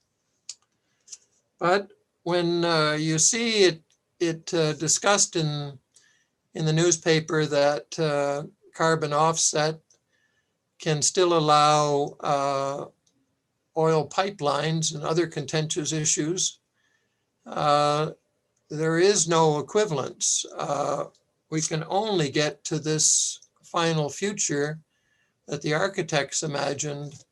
But when you see it discussed in the newspaper that carbon offset can still allow oil pipelines and other contentious issues, there is no equivalence. We can only get to this final future that the architects imagined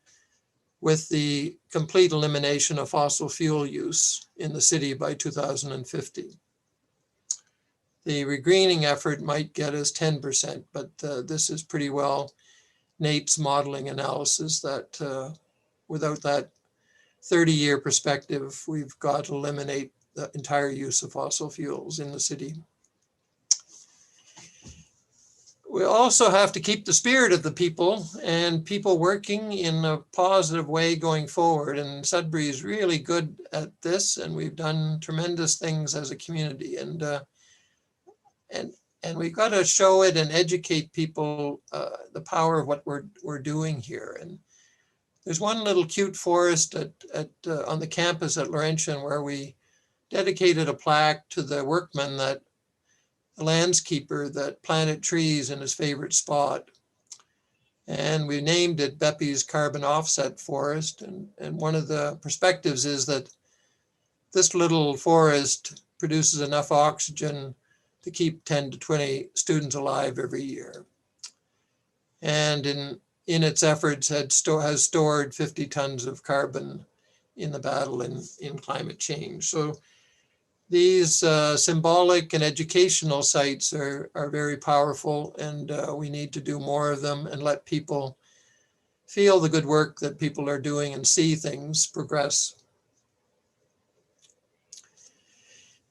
with the complete elimination of fossil fuel use in the city by 2050. The regreening effort might get us 10%, but this is pretty well Nate's modeling analysis that without that 30-year perspective, we've got to eliminate the entire use of fossil fuels in the city. We also have to keep the spirit of the people and people working in a positive way going forward. And Sudbury is really good at this, and we've done tremendous things as a community. And we've got to show it and educate people the power of what we're doing here. And there's one little cute forest on the campus at Laurentian where we dedicated a plaque to the workman, the landscaper that planted trees in his favorite spot. And we named it Beppys Carbon Offset Forest. And one of the perspectives is that this little forest produces enough oxygen to keep 10 to 20 students alive every year. And in its efforts has stored 50 tons of carbon in the battle in climate change. So these symbolic and educational sites are very powerful, and we need to do more of them and let people feel the good work that people are doing and see things progress.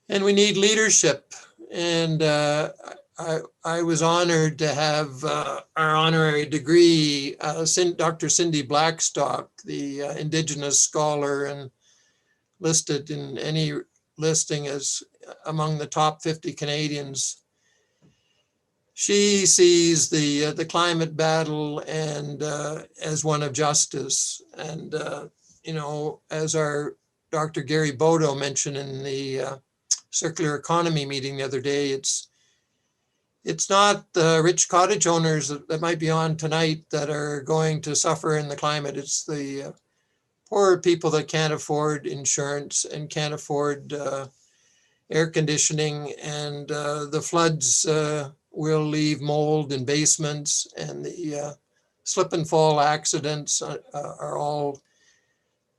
And we need leadership. And I was honored to have our honorary degree, Dr. Cindy Blackstock, the Indigenous scholar and listed in any listing as among the top 50 Canadians. She sees the climate battle and as one of justice. And, you know, as our Dr. Gary Bodo mentioned in the circular economy meeting the other day, it's not the rich cottage owners that might be on tonight that are going to suffer in the climate. It's the poorer people that can't afford insurance and can't afford air conditioning, and the floods will leave mold in basements, and the slip and fall accidents are all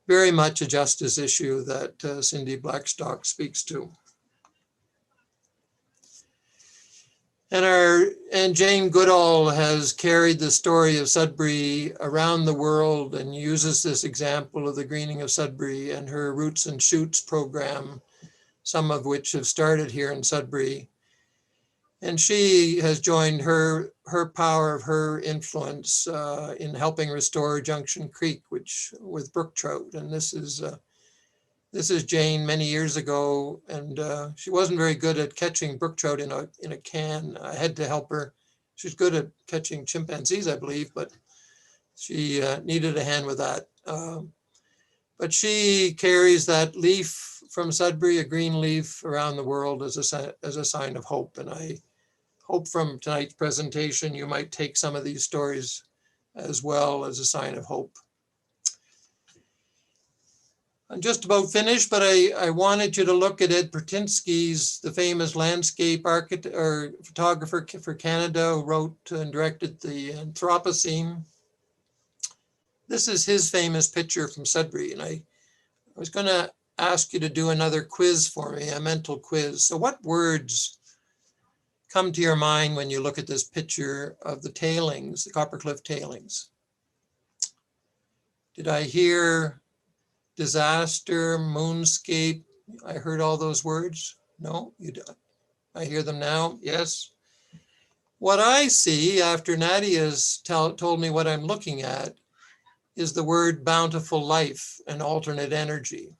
very much a justice issue that Cindy Blackstock speaks to. And Jane Goodall has carried the story of Sudbury around the world and uses this example of the greening of Sudbury and her Roots and Shoots program, some of which have started here in Sudbury. And she has joined her power of her influence in helping restore Junction Creek, with brook trout. And this is Jane many years ago, and she wasn't very good at catching brook trout in a can. I had to help her. She's good at catching chimpanzees, I believe, but she needed a hand with that. But she carries that leaf from Sudbury, a green leaf, around the world as a sign of hope. And I hope from tonight's presentation you might take some of these stories as well as a sign of hope. I'm just about finished, but I wanted you to look at Ed Potinsky's, the famous landscape architect or photographer for Canada, who wrote and directed the Anthropocene. This is his famous picture from Sudbury, and I was going to ask you to do another quiz for me, a mental quiz. So what words come to your mind when you look at this picture of the tailings, the Copper Cliff tailings? Did I hear disaster, moonscape? I heard all those words. No, you don't. I hear them now. Yes. What I see after Nadia's told me what I'm looking at is the word bountiful life and alternate energy.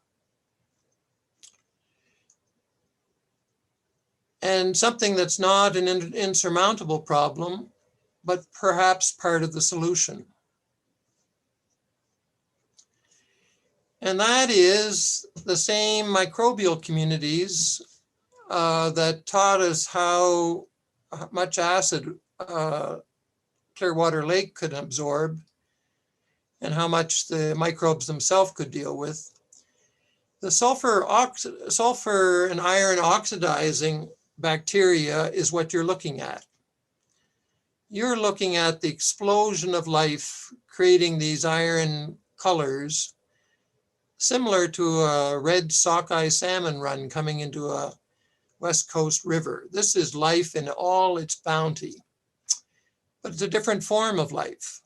And something that's not an insurmountable problem, but perhaps part of the solution. And that is the same microbial communities that taught us how much acid Clearwater Lake could absorb and how much the microbes themselves could deal with. The sulfur and iron oxidizing bacteria is what you're looking at. You're looking at the explosion of life creating these iron colors, similar to a red sockeye salmon run coming into a West Coast river. This is life in all its bounty, but it's a different form of life.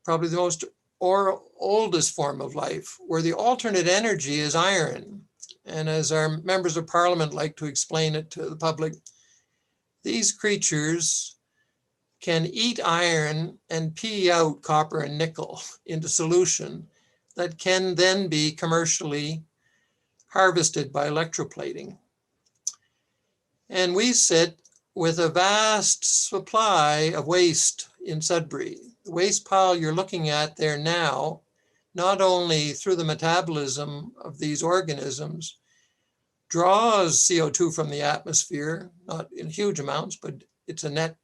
Probably the most oldest form of life, where the alternate energy is iron. And as our members of parliament like to explain it to the public, these creatures can eat iron and pee out copper and nickel into solution that can then be commercially harvested by electroplating. And we sit with a vast supply of waste in Sudbury. The waste pile you're looking at there now, not only through the metabolism of these organisms, draws CO2 from the atmosphere, not in huge amounts, but it's a net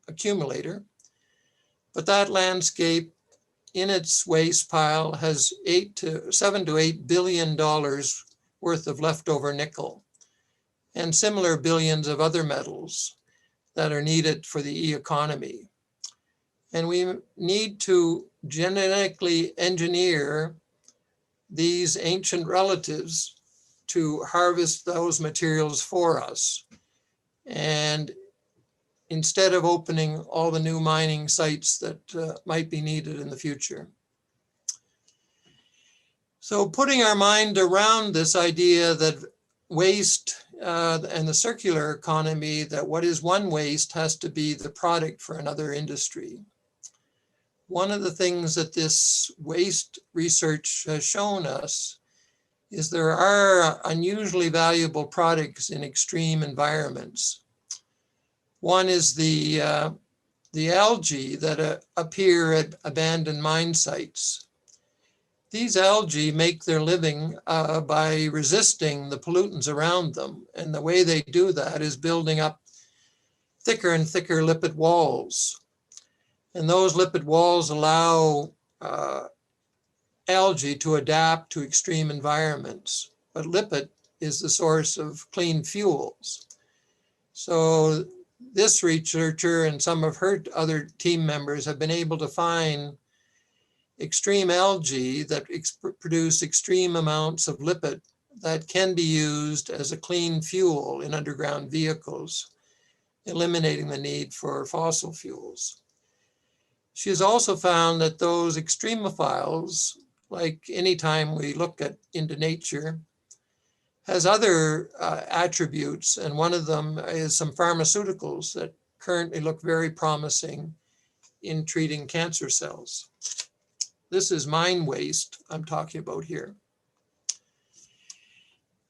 accumulator. But that landscape in its waste pile has $7 to $8 billion worth of leftover nickel and similar billions of other metals that are needed for the economy. And we need to genetically engineer these ancient relatives to harvest those materials for us. And instead of opening all the new mining sites that might be needed in the future. So putting our mind around this idea that waste and the circular economy, that what is one waste has to be the product for another industry. One of the things that this waste research has shown us is there are unusually valuable products in extreme environments. One is the algae that appear at abandoned mine sites. These algae make their living by resisting the pollutants around them. And the way they do that is building up thicker and thicker lipid walls. And those lipid walls allow algae to adapt to extreme environments. But lipid is the source of clean fuels. So this researcher and some of her other team members have been able to find extreme algae that produce extreme amounts of lipid that can be used as a clean fuel in underground vehicles, eliminating the need for fossil fuels. She has also found that those extremophiles, like anytime we look into nature, has other attributes, and one of them is some pharmaceuticals that currently look very promising in treating cancer cells. This is mine waste I'm talking about here.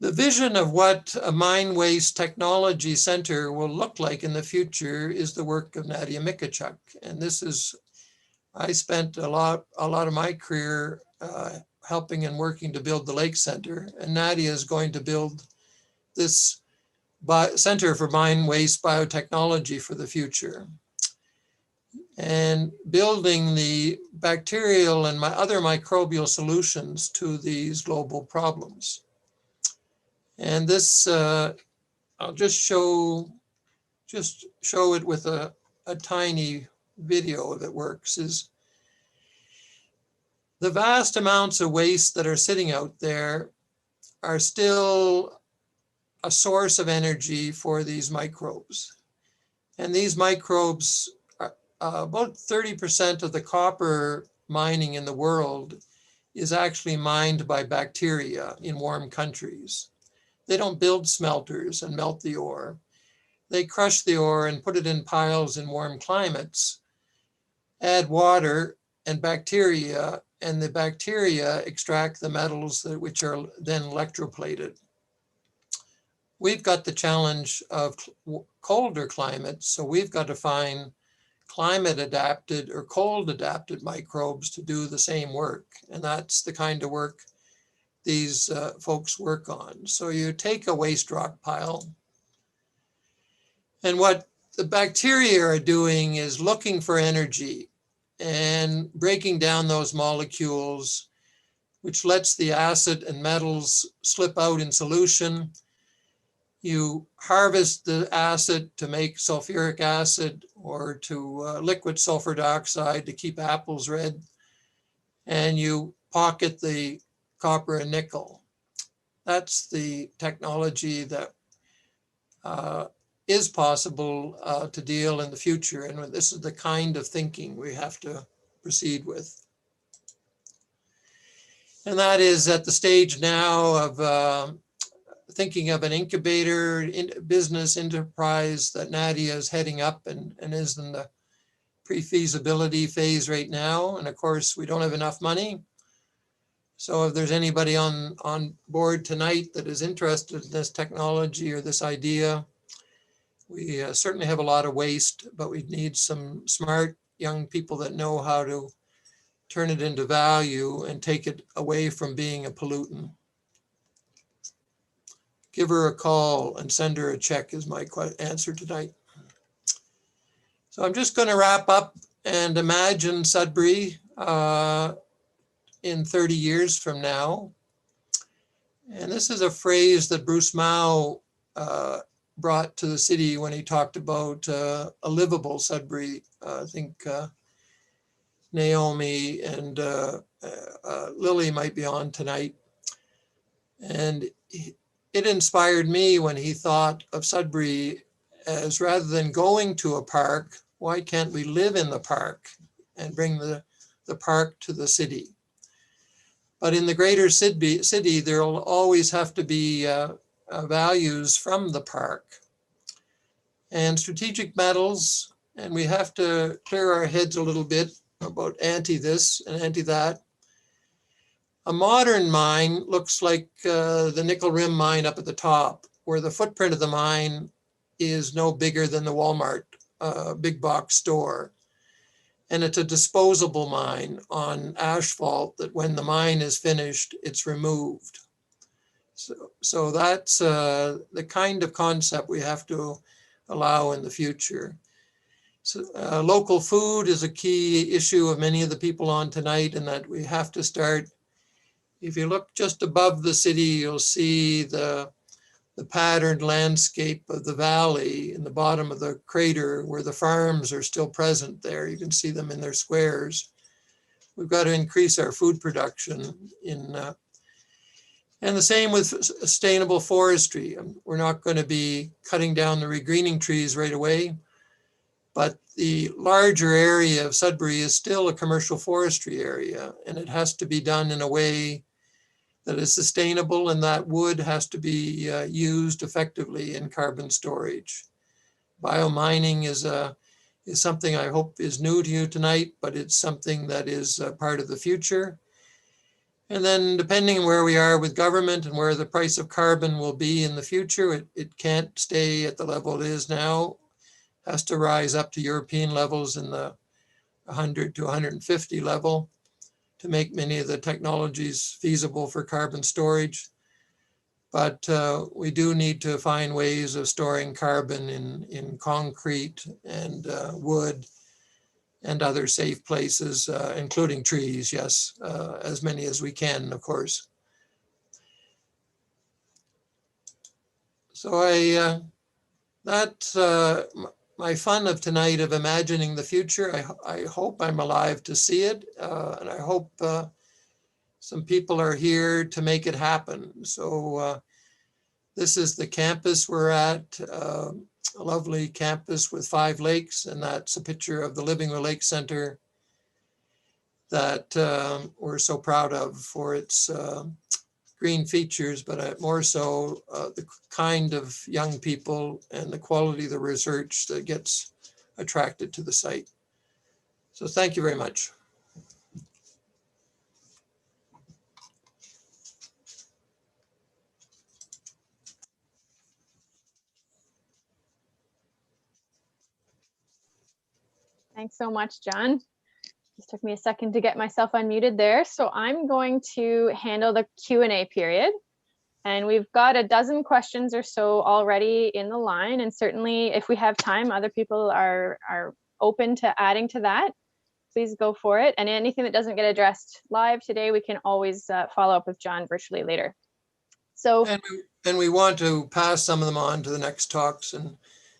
The vision of what a mine waste technology center will look like in the future is the work of Nadia Mikachuk. And this is, I spent a lot of my career helping and working to build the Lake Center, and Nadia is going to build this Center for Mine Waste Biotechnology for the future. and building the bacterial and other microbial solutions to these global problems. And this, I'll just show it with a tiny video that works, is the vast amounts of waste that are sitting out there are still a source of energy for these microbes. And these microbes, about 30% of the copper mining in the world is actually mined by bacteria in warm countries. They don't build smelters and melt the ore. They crush the ore and put it in piles in warm climates, add water and bacteria, and the bacteria extract the metals which are then electroplated. We've got the challenge of colder climates, so we've got to find climate adapted or cold adapted microbes to do the same work. And that's the kind of work these folks work on. So you take a waste rock pile, and what the bacteria are doing is looking for energy and breaking down those molecules, which lets the acid and metals slip out in solution. You harvest the acid to make sulfuric acid or to liquid sulfur dioxide to keep apples red, and you pocket the copper and nickel. That's the technology that is possible to deal in the future, and this is the kind of thinking we have to proceed with. And that is at the stage now of thinking of an incubator business enterprise that Nadia is heading up and is in the pre-feasibility phase right now. And of course, we don't have enough money. So if there's anybody on board tonight that is interested in this technology or this idea, we certainly have a lot of waste, but we need some smart young people that know how to turn it into value and take it away from being a pollutant. Give her a call and send her a check is my answer tonight. So I'm just going to wrap up and imagine Sudbury in 30 years from now. And this is a phrase that Bruce Mao brought to the city when he talked about a livable Sudbury. I think Naomi and Lily might be on tonight. And it inspired me when he thought of Sudbury as, rather than going to a park, why can't we live in the park and bring the park to the city? But in the greater city, there will always have to be values from the park. And strategic metals, and we have to clear our heads a little bit about anti this and anti that. A modern mine looks like the nickel rim mine up at the top, where the footprint of the mine is no bigger than the Walmart big box store. And it's a disposable mine on asphalt that when the mine is finished, it's removed. So that's the kind of concept we have to allow in the future. So, local food is a key issue of many of the people on tonight, and that we have to start. If you look just above the city, you'll see the patterned landscape of the valley in the bottom of the crater where the farms are still present there. You can see them in their squares. We've got to increase our food production and the same with sustainable forestry. We're not going to be cutting down the regreening trees right away, but the larger area of Sudbury is still a commercial forestry area, and it has to be done in a way that is sustainable, and that wood has to be used effectively in carbon storage. Biomining is something I hope is new to you tonight, but it's something that is part of the future. And then depending on where we are with government and where the price of carbon will be in the future, it can't stay at the level it is now. It has to rise up to European levels in the 100 to 150 level to make many of the technologies feasible for carbon storage. But we do need to find ways of storing carbon in concrete and wood and other safe places, including trees, yes, as many as we can, of course. So that's my fun of tonight of imagining the future. I hope I'm alive to see it, and I hope some people are here to make it happen. So this is the campus we're at, a lovely campus with 5 lakes, and that's a picture of the Living with Lake Center that we're so proud of for its green features, but more so the kind of young people and the quality of the research that gets attracted to the site. So thank you very much. Thanks so much, John. Just took me a second to get myself unmuted there. So I'm going to handle the Q&A period. And we've got a dozen questions or so already in the line. And certainly if we have time, other people are open to adding to that. Please go for it. And anything that doesn't get addressed live today, we can always follow up with John virtually later. So, and we want to pass some of them on to the next talks and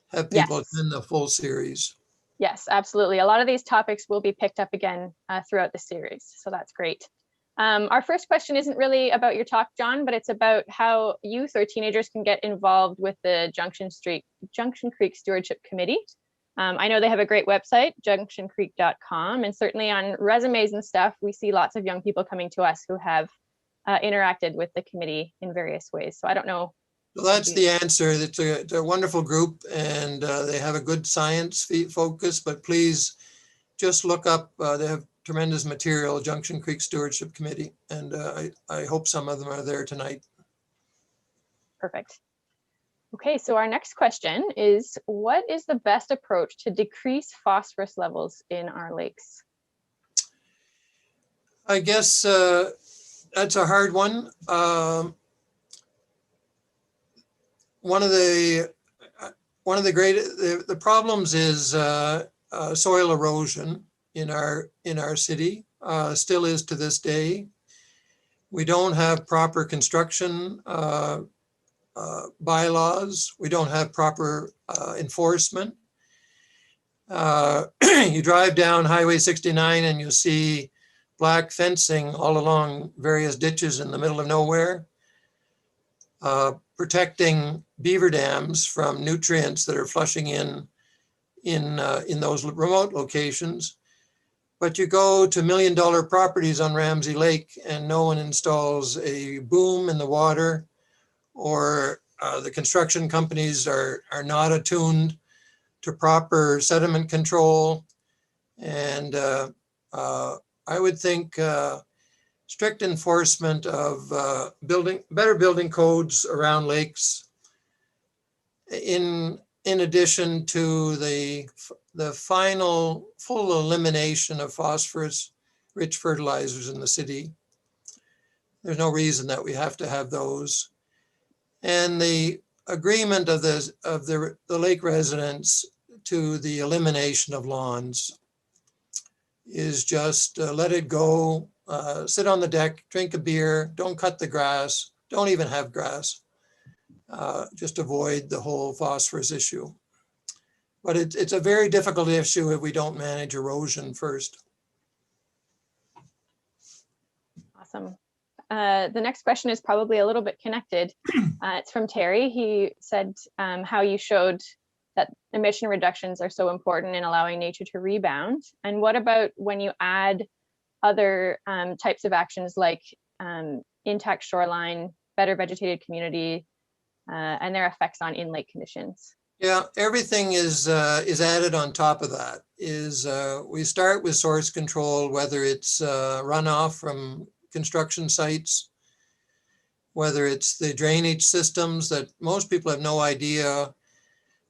have people yes, attend the full series. Yes, absolutely. A lot of these topics will be picked up again throughout the series. So that's great. Our first question isn't really about your talk, John, but it's about how youth or teenagers can get involved with the Junction Creek Stewardship Committee. I know they have a great website, junctioncreek.com, and certainly on resumes and stuff, we see lots of young people coming to us who have interacted with the committee in various ways. So I don't know. So that's the answer. It's a wonderful group, and they have a good science focus, but please just look up, they have tremendous material, Junction Creek Stewardship Committee, and I hope some of them are there tonight. Perfect. Okay, so our next question is, what is the best approach to decrease phosphorus levels in our lakes? I guess that's a hard one. One of the problems is soil erosion in our city, still is to this day. We don't have proper construction bylaws. We don't have proper enforcement. You drive down Highway 69 and you see black fencing all along various ditches in the middle of nowhere, protecting beaver dams from nutrients that are flushing in those remote locations. But you go to $1 million properties on Ramsey Lake and no one installs a boom in the water, or the construction companies are not attuned to proper sediment control. And I would think strict enforcement of better building codes around lakes, in addition to the final full elimination of phosphorus-rich fertilizers in the city. There's no reason that we have to have those. And the agreement of the lake residents to the elimination of lawns is just let it go, sit on the deck, drink a beer, don't cut the grass, don't even have grass. Just avoid the whole phosphorus issue. But it's a very difficult issue if we don't manage erosion first. Awesome. The next question is probably a little bit connected. It's from Terry. He said how you showed that emission reductions are so important in allowing nature to rebound. And what about when you add other types of actions like intact shoreline, better vegetated community, and their effects on in-lake conditions? Yeah, everything is added on top of that. We start with source control, whether it's runoff from construction sites, whether it's the drainage systems that most people have no idea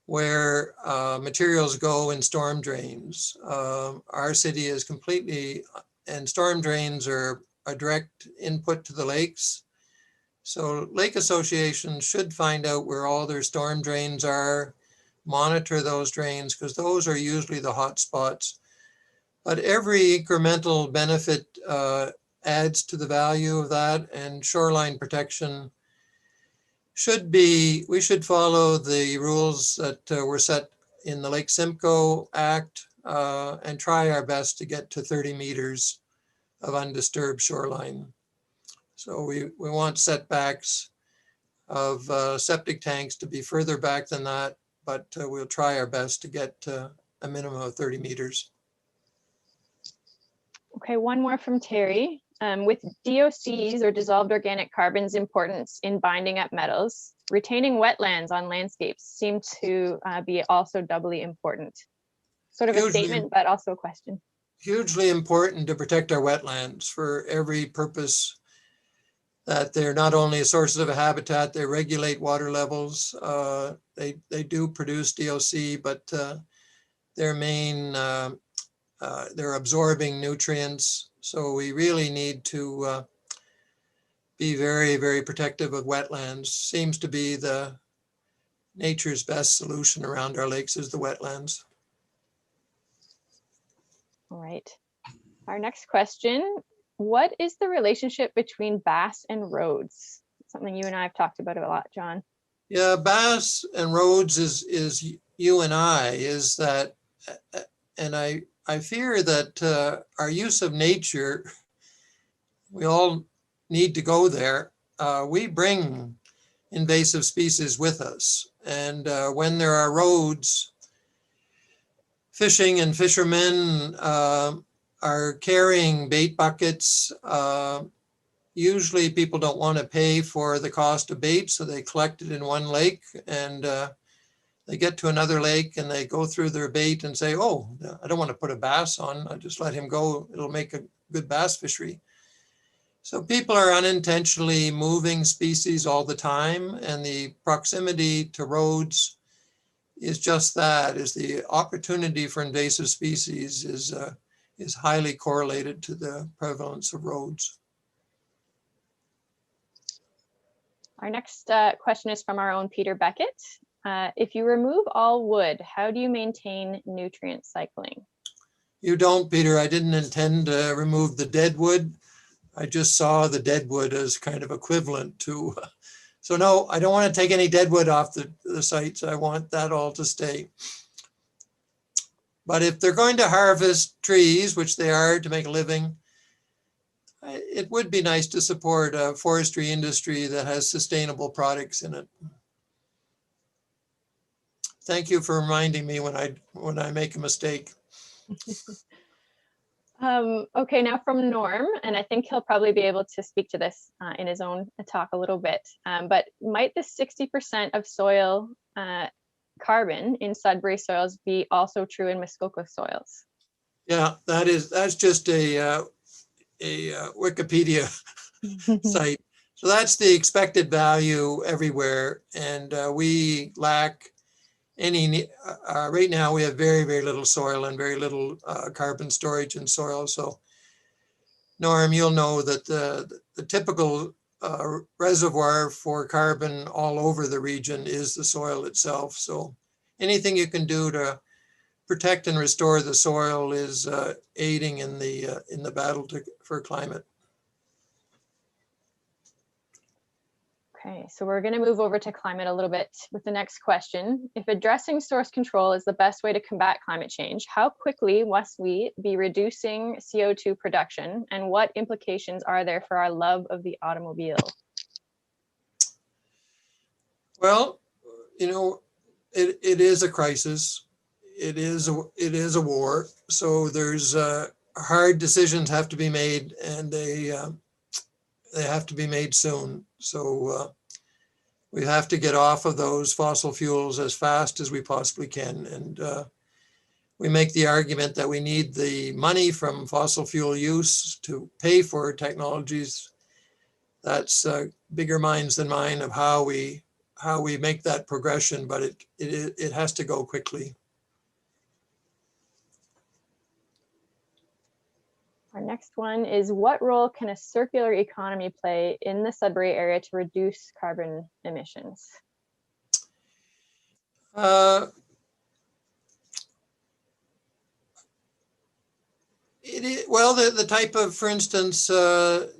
where materials go in storm drains. Our city is completely, and storm drains are a direct input to the lakes. So lake associations should find out where all their storm drains are, monitor those drains, because those are usually the hot spots But every incremental benefit adds to the value of that, and shoreline protection we should follow the rules that were set in the Lake Simcoe Act and try our best to get to 30 meters of undisturbed shoreline. So we want setbacks of septic tanks to be further back than that, but we'll try our best to get a minimum of 30 meters. Okay, one more from Terry. With DOCs or dissolved organic carbon's importance in binding up metals, retaining wetlands on landscapes seem to be also doubly important. Sort of a statement, but also a question. Hugely important to protect our wetlands for every purpose, that they're not only a source of a habitat, they regulate water levels. They do produce DOC, but their main, they're absorbing nutrients. So we really need to be very, very protective of wetlands. Seems to be the nature's best solution around our lakes is the wetlands. All right. Our next question, what is the relationship between bass and roads? Something you and I have talked about a lot, John. Yeah, bass and roads is you and I, is that, and I fear that our use of nature, we all need to go there. We bring invasive species with us. And when there are roads, fishing and fishermen are carrying bait buckets. Usually people don't want to pay for the cost of bait, so they collect it in one lake, and they get to another lake and they go through their bait and say, oh, I don't want to put a bass on. I just let him go. It'll make a good bass fishery. So people are unintentionally moving species all the time, and the proximity to roads is just that, is the opportunity for invasive species is highly correlated to the prevalence of roads. Our next question is from our own Peter Beckett. If you remove all wood, how do you maintain nutrient cycling? You don't, Peter. I didn't intend to remove the dead wood. I just saw the dead wood as kind of equivalent to, so no, I don't want to take any dead wood off the sites. I want that all to stay. But if they're going to harvest trees, which they are to make a living, it would be nice to support a forestry industry that has sustainable products in it. Thank you for reminding me when I make a mistake. Okay, now from Norm, and I think he'll probably be able to speak to this in his own talk a little bit, but might the 60% of soil carbon in Sudbury soils be also true in Muskoka soils? Yeah, that's just a Wikipedia site. So that's the expected value everywhere, and we lack any, right now we have very, very little soil and very little carbon storage in soil. So Norm, you'll know that the typical reservoir for carbon all over the region is the soil itself. So anything you can do to protect and restore the soil is aiding in the battle for climate. Okay, so we're going to move over to climate a little bit with the next question. If addressing source control is the best way to combat climate change, how quickly must we be reducing CO2 production, and what implications are there for our love of the automobile? Well, you know, it is a crisis. It is a war. So there's hard decisions have to be made, and they have to be made soon. So we have to get off of those fossil fuels as fast as we possibly can. And we make the argument that we need the money from fossil fuel use to pay for technologies. That's bigger minds than mine of how we make that progression, but it has to go quickly. Our next one is, what role can a circular economy play in the Sudbury area to reduce carbon emissions? Well, the type of, for instance, the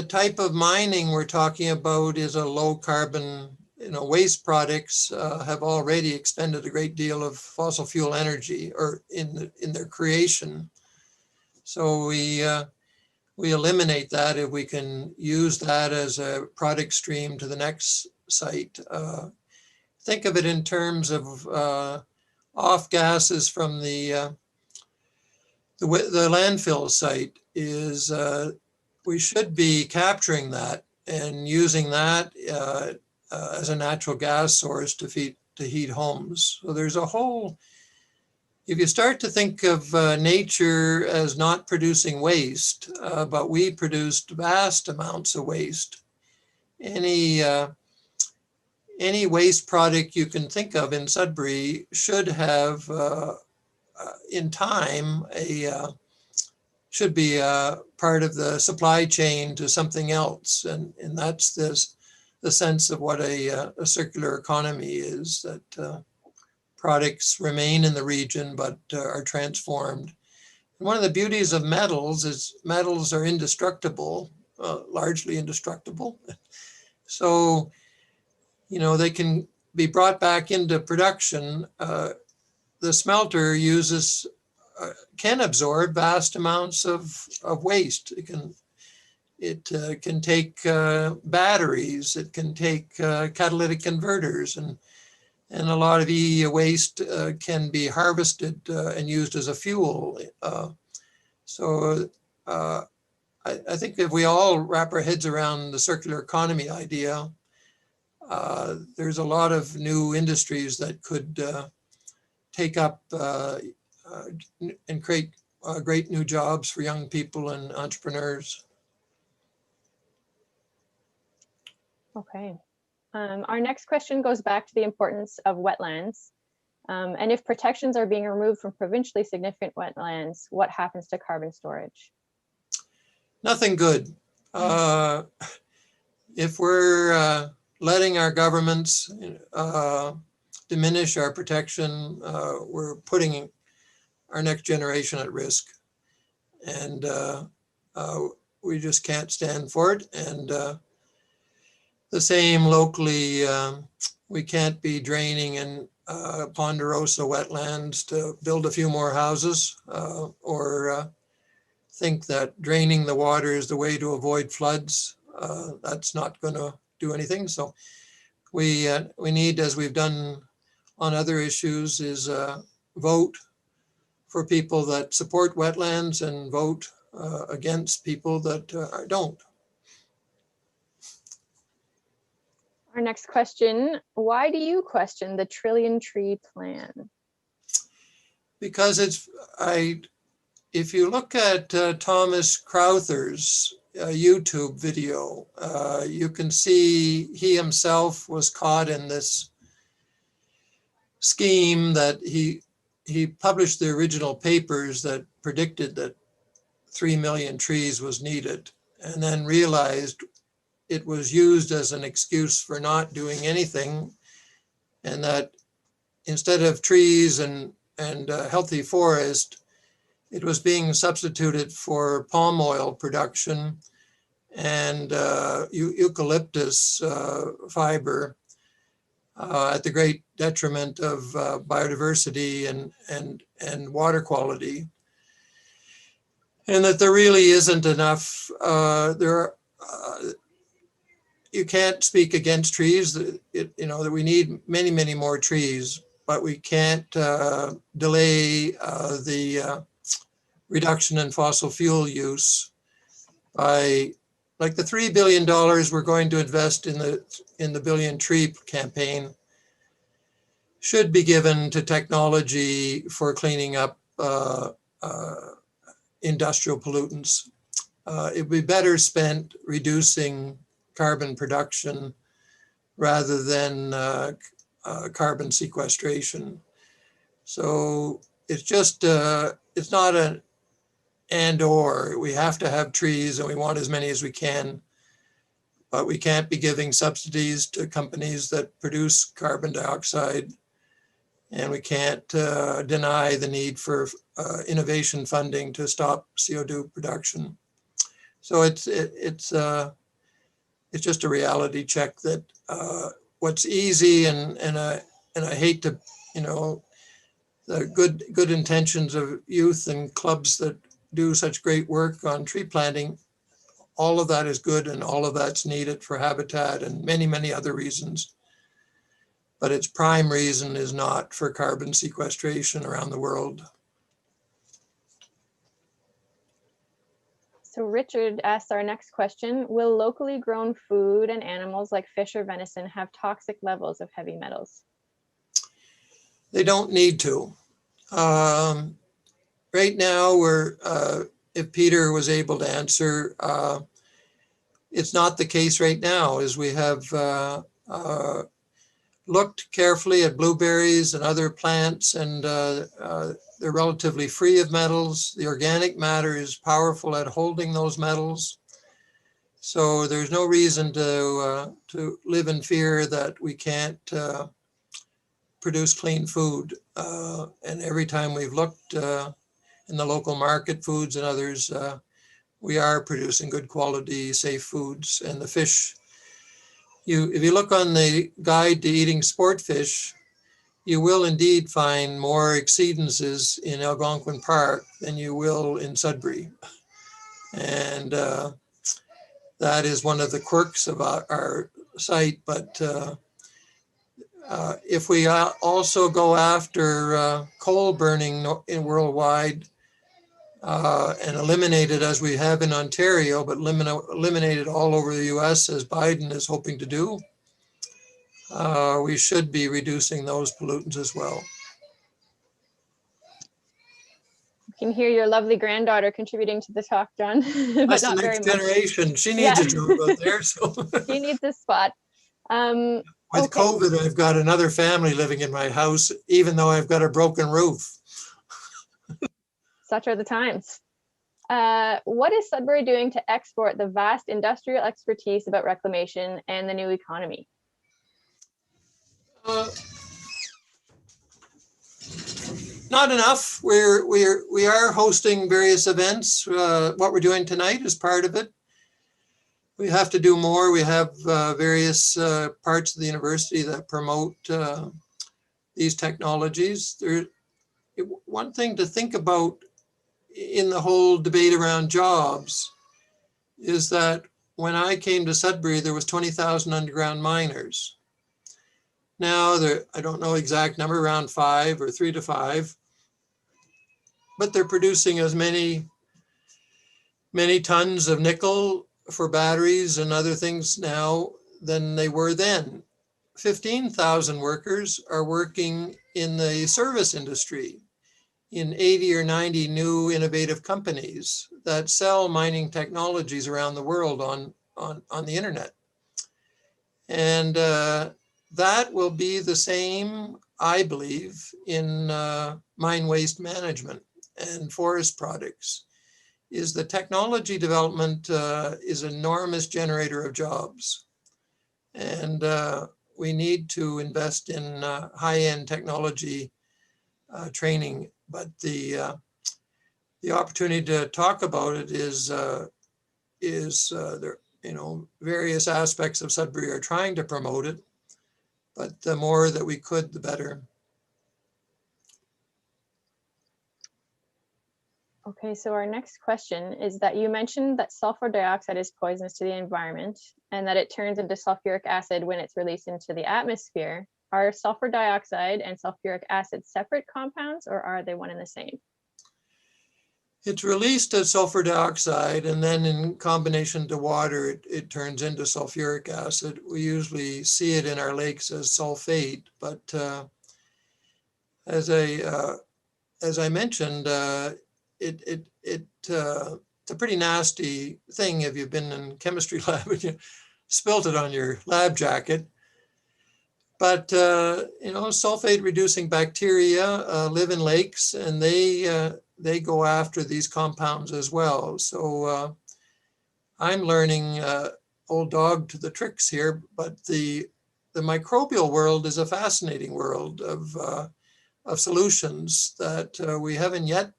type of mining we're talking about is a low carbon, waste products have already expended a great deal of fossil fuel energy or in their creation. So we eliminate that if we can use that as a product stream to the next site. Think of it in terms of off gases from the landfill site is we should be capturing that and using that as a natural gas source to heat homes. So there's a whole, if you start to think of nature as not producing waste, but we produced vast amounts of waste. Any waste product you can think of in Sudbury should have in time should be part of the supply chain to something else, and that's the sense of what a circular economy is, that products remain in the region but are transformed. And one of the beauties of metals is metals are indestructible, largely indestructible. So, they can be brought back into production. The smelter can absorb vast amounts of waste. It can take batteries, it can take catalytic converters, and a lot of e-waste can be harvested and used as a fuel. So I think if we all wrap our heads around the circular economy idea, there's a lot of new industries that could take up and create great new jobs for young people and entrepreneurs. Okay. Our next question goes back to the importance of wetlands. And if protections are being removed from provincially significant wetlands, what happens to carbon storage? Nothing good. If we're letting our governments diminish our protection, we're putting our next generation at risk. And we just can't stand for it. And the same locally, we can't be draining in Ponderosa wetlands to build a few more houses or think that draining the water is the way to avoid floods. That's not going to do anything. So we need, as we've done on other issues, is vote for people that support wetlands and vote against people that don't. Our next question, why do you question the trillion tree plan? Because if you look at Thomas Crowther's YouTube video, you can see he himself was caught in this scheme that he published the original papers that predicted that 3 million trees was needed, and then realized it was used as an excuse for not doing anything, and that instead of trees and healthy forest, it was being substituted for palm oil production and eucalyptus fiber at the great detriment of biodiversity and water quality. And that there really isn't enough, you can't speak against trees, that we need many, many more trees, but we can't delay the reduction in fossil fuel use by, like, the $3 billion we're going to invest in the Billion Tree campaign should be given to technology for cleaning up industrial pollutants. It would be better spent reducing carbon production rather than carbon sequestration. So it's just, it's not an and or. We have to have trees and we want as many as we can, but we can't be giving subsidies to companies that produce carbon dioxide And we can't deny the need for innovation funding to stop CO2 production. So it's just a reality check that what's easy and I hate to, the good intentions of youth and clubs that do such great work on tree planting, all of that is good and all of that's needed for habitat and many, many other reasons. But its prime reason is not for carbon sequestration around the world. So Richard asks our next question: will locally grown food and animals like fish or venison have toxic levels of heavy metals? They don't need to. Right now, if Peter was able to answer, it's not the case right now, as we have looked carefully at blueberries and other plants, and they're relatively free of metals. The organic matter is powerful at holding those metals. So there's no reason to live in fear that we can't produce clean food. And every time we've looked in the local market foods and others, we are producing good quality, safe foods. And the fish, if you look on the guide to eating sport fish, you will indeed find more exceedances in Algonquin Park than you will in Sudbury. And that is one of the quirks of our site. But if we also go after coal burning worldwide and eliminate it as we have in Ontario, but eliminate it all over the US as Biden is hoping to do, we should be reducing those pollutants as well. You can hear your lovely granddaughter contributing to the talk, John, but That's not the very next much. generation. She needs a job out there. So She needs a spot. with Okay. COVID, I've got another family living in my house, even though I've got a broken roof. Such are the times. What is Sudbury doing to export the vast industrial expertise about reclamation and the new economy? Not enough. We are hosting various events. What we're doing tonight is part of it. We have to do more. We have various parts of the university that promote these technologies. One thing to think about in the whole debate around jobs is that when I came to Sudbury, there was 20,000 underground miners. Now, I don't know exact number, around 5 or 3 to 5, but they're producing as many tons of nickel for batteries and other things now than they were then. 15,000 workers are working in the service industry in 80 or 90 new innovative companies that sell mining technologies around the world on the internet. And that will be the same, I believe, in mine waste management and forest products. Is the technology development is an enormous generator of jobs. And we need to invest in high-end technology training. But the opportunity to talk about it is there, various aspects of Sudbury are trying to promote it, but the more that we could, the better. Okay, so our next question is that you mentioned that sulfur dioxide is poisonous to the environment and that it turns into sulfuric acid when it's released into the atmosphere. Are sulfur dioxide and sulfuric acid separate compounds, or are they one and the same? It's released as sulfur dioxide, and then in combination to water, it turns into sulfuric acid. We usually see it in our lakes as sulfate, but as I mentioned, it's a pretty nasty thing if you've been in chemistry lab and you spilt it on your lab jacket. But sulfate reducing bacteria live in lakes, and they go after these compounds as well. So I'm learning old dog to the tricks here, but the microbial world is a fascinating world of solutions that we haven't yet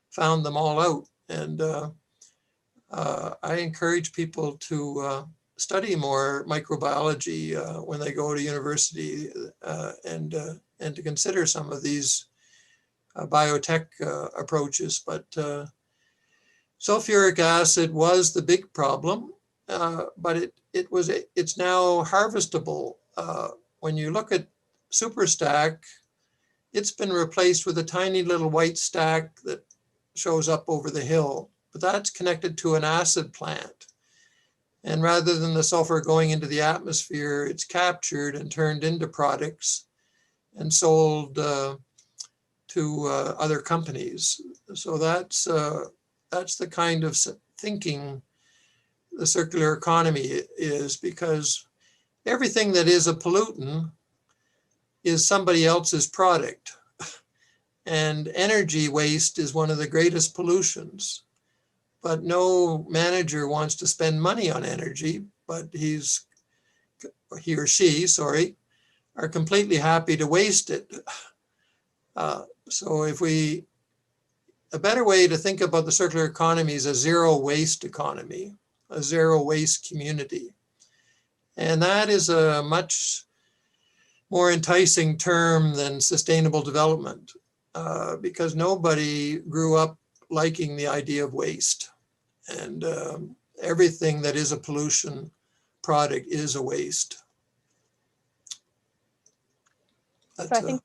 found them all out. And I encourage people to study more microbiology when they go to university and to consider some of these biotech approaches. But sulfuric acid was the big problem, but it's now harvestable. When you look at superstack, it's been replaced with a tiny little white stack that shows up over the hill, but that's connected to an acid plant. And rather than the sulfur going into the atmosphere, it's captured and turned into products and sold to other companies. So that's the kind of thinking the circular economy is, because everything that is a pollutant is somebody else's product. And energy waste is one of the greatest pollutions. But no manager wants to spend money on energy, but he or she, are completely happy to waste it. So a better way to think about the circular economy is a zero waste economy, a zero waste community. And that is a much more enticing term than sustainable development, because nobody grew up liking the idea of waste. And everything that is a pollution product is a waste. So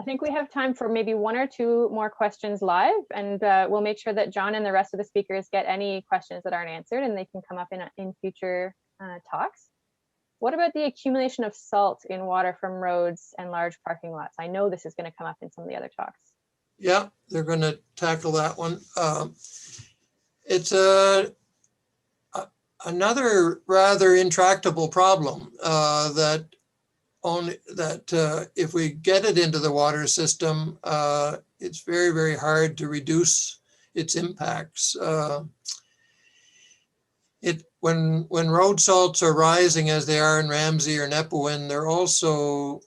I think we have time for maybe one or two more questions live, and we'll make sure that John and the rest of the speakers get any questions that aren't answered, and they can come up in future talks. What about the accumulation of salt in water from roads and large parking lots? I know this is going to come up in some of the other talks. Yeah, they're going to tackle that one. It's another rather intractable problem that if we get it into the water system, it's very, very hard to reduce its impacts. When road salts are rising as they are in Ramsey or Nepewan, they're also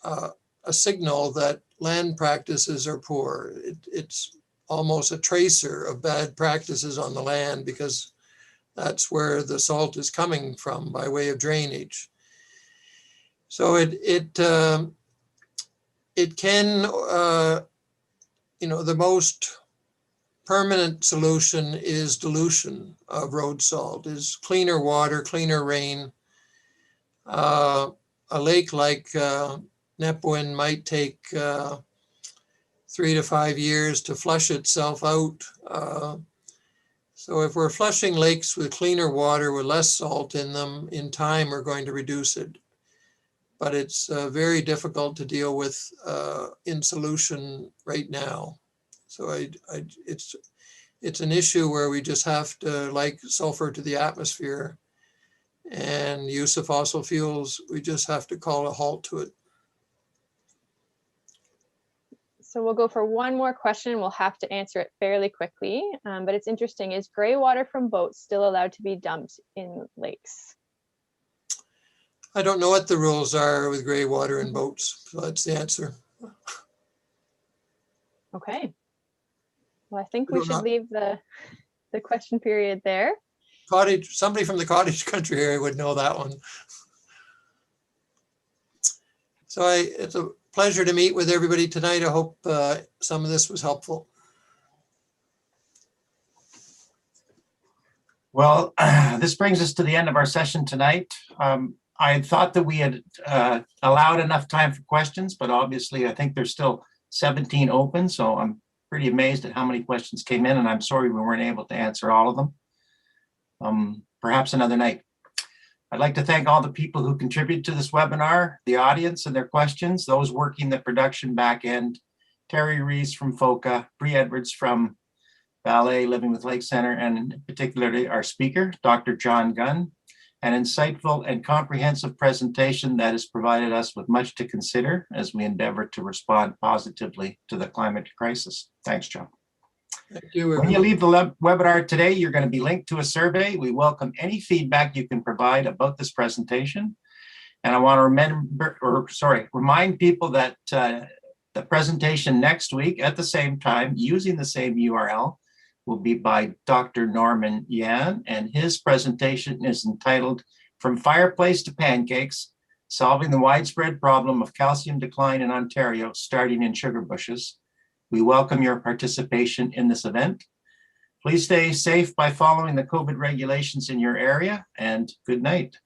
a signal that land practices are poor. It's almost a tracer of bad practices on the land, because that's where the salt is coming from by way of drainage. So it can, the most permanent solution is dilution of road salt, is cleaner water, cleaner rain. A lake like Nepewan might take 3 to 5 years to flush itself out. So if we're flushing lakes with cleaner water with less salt in them, in time we're going to reduce it. But it's very difficult to deal with in solution right now. So it's an issue where we just have to, like sulfur to the atmosphere and use of fossil fuels, we just have to call a halt to it. So we'll go for one more question. We'll have to answer it fairly quickly, but it's interesting. Is gray water from boats still allowed to be dumped in lakes? I don't know what the rules are with gray water in boats, so that's the answer. Okay. Well, I think we should leave the question period there. Somebody from the cottage country area would know that one. So it's a pleasure to meet with everybody tonight. I hope some of this was helpful. Well, this brings us to the end of our session tonight. I thought that we had allowed enough time for questions, but obviously I think there's still 17 open. So I'm pretty amazed at how many questions came in, and I'm sorry we weren't able to answer all of them. Perhaps another night. I'd like to thank all the people who contributed to this webinar, the audience and their questions, those working the production back end, Terry Reese from FOCA, Brie Edwards from Ballet Living with Lake Center, and particularly our speaker, Dr. John Gunn. An insightful and comprehensive presentation that has provided us with much to consider as we endeavor to respond positively to the climate crisis. Thanks, John. Thank you. When you leave the webinar today, you're going to be linked to a survey. We welcome any feedback you can provide about this presentation. And I want to remind people that The presentation next week at the same time, using the same URL, will be by Dr. Norman Yan, and his presentation is entitled From Fireplace to Pancakes, Solving the Widespread Problem of Calcium Decline in Ontario, Starting in Sugar Bushes. We welcome your participation in this event. Please stay safe by following the COVID regulations in your area, and good night.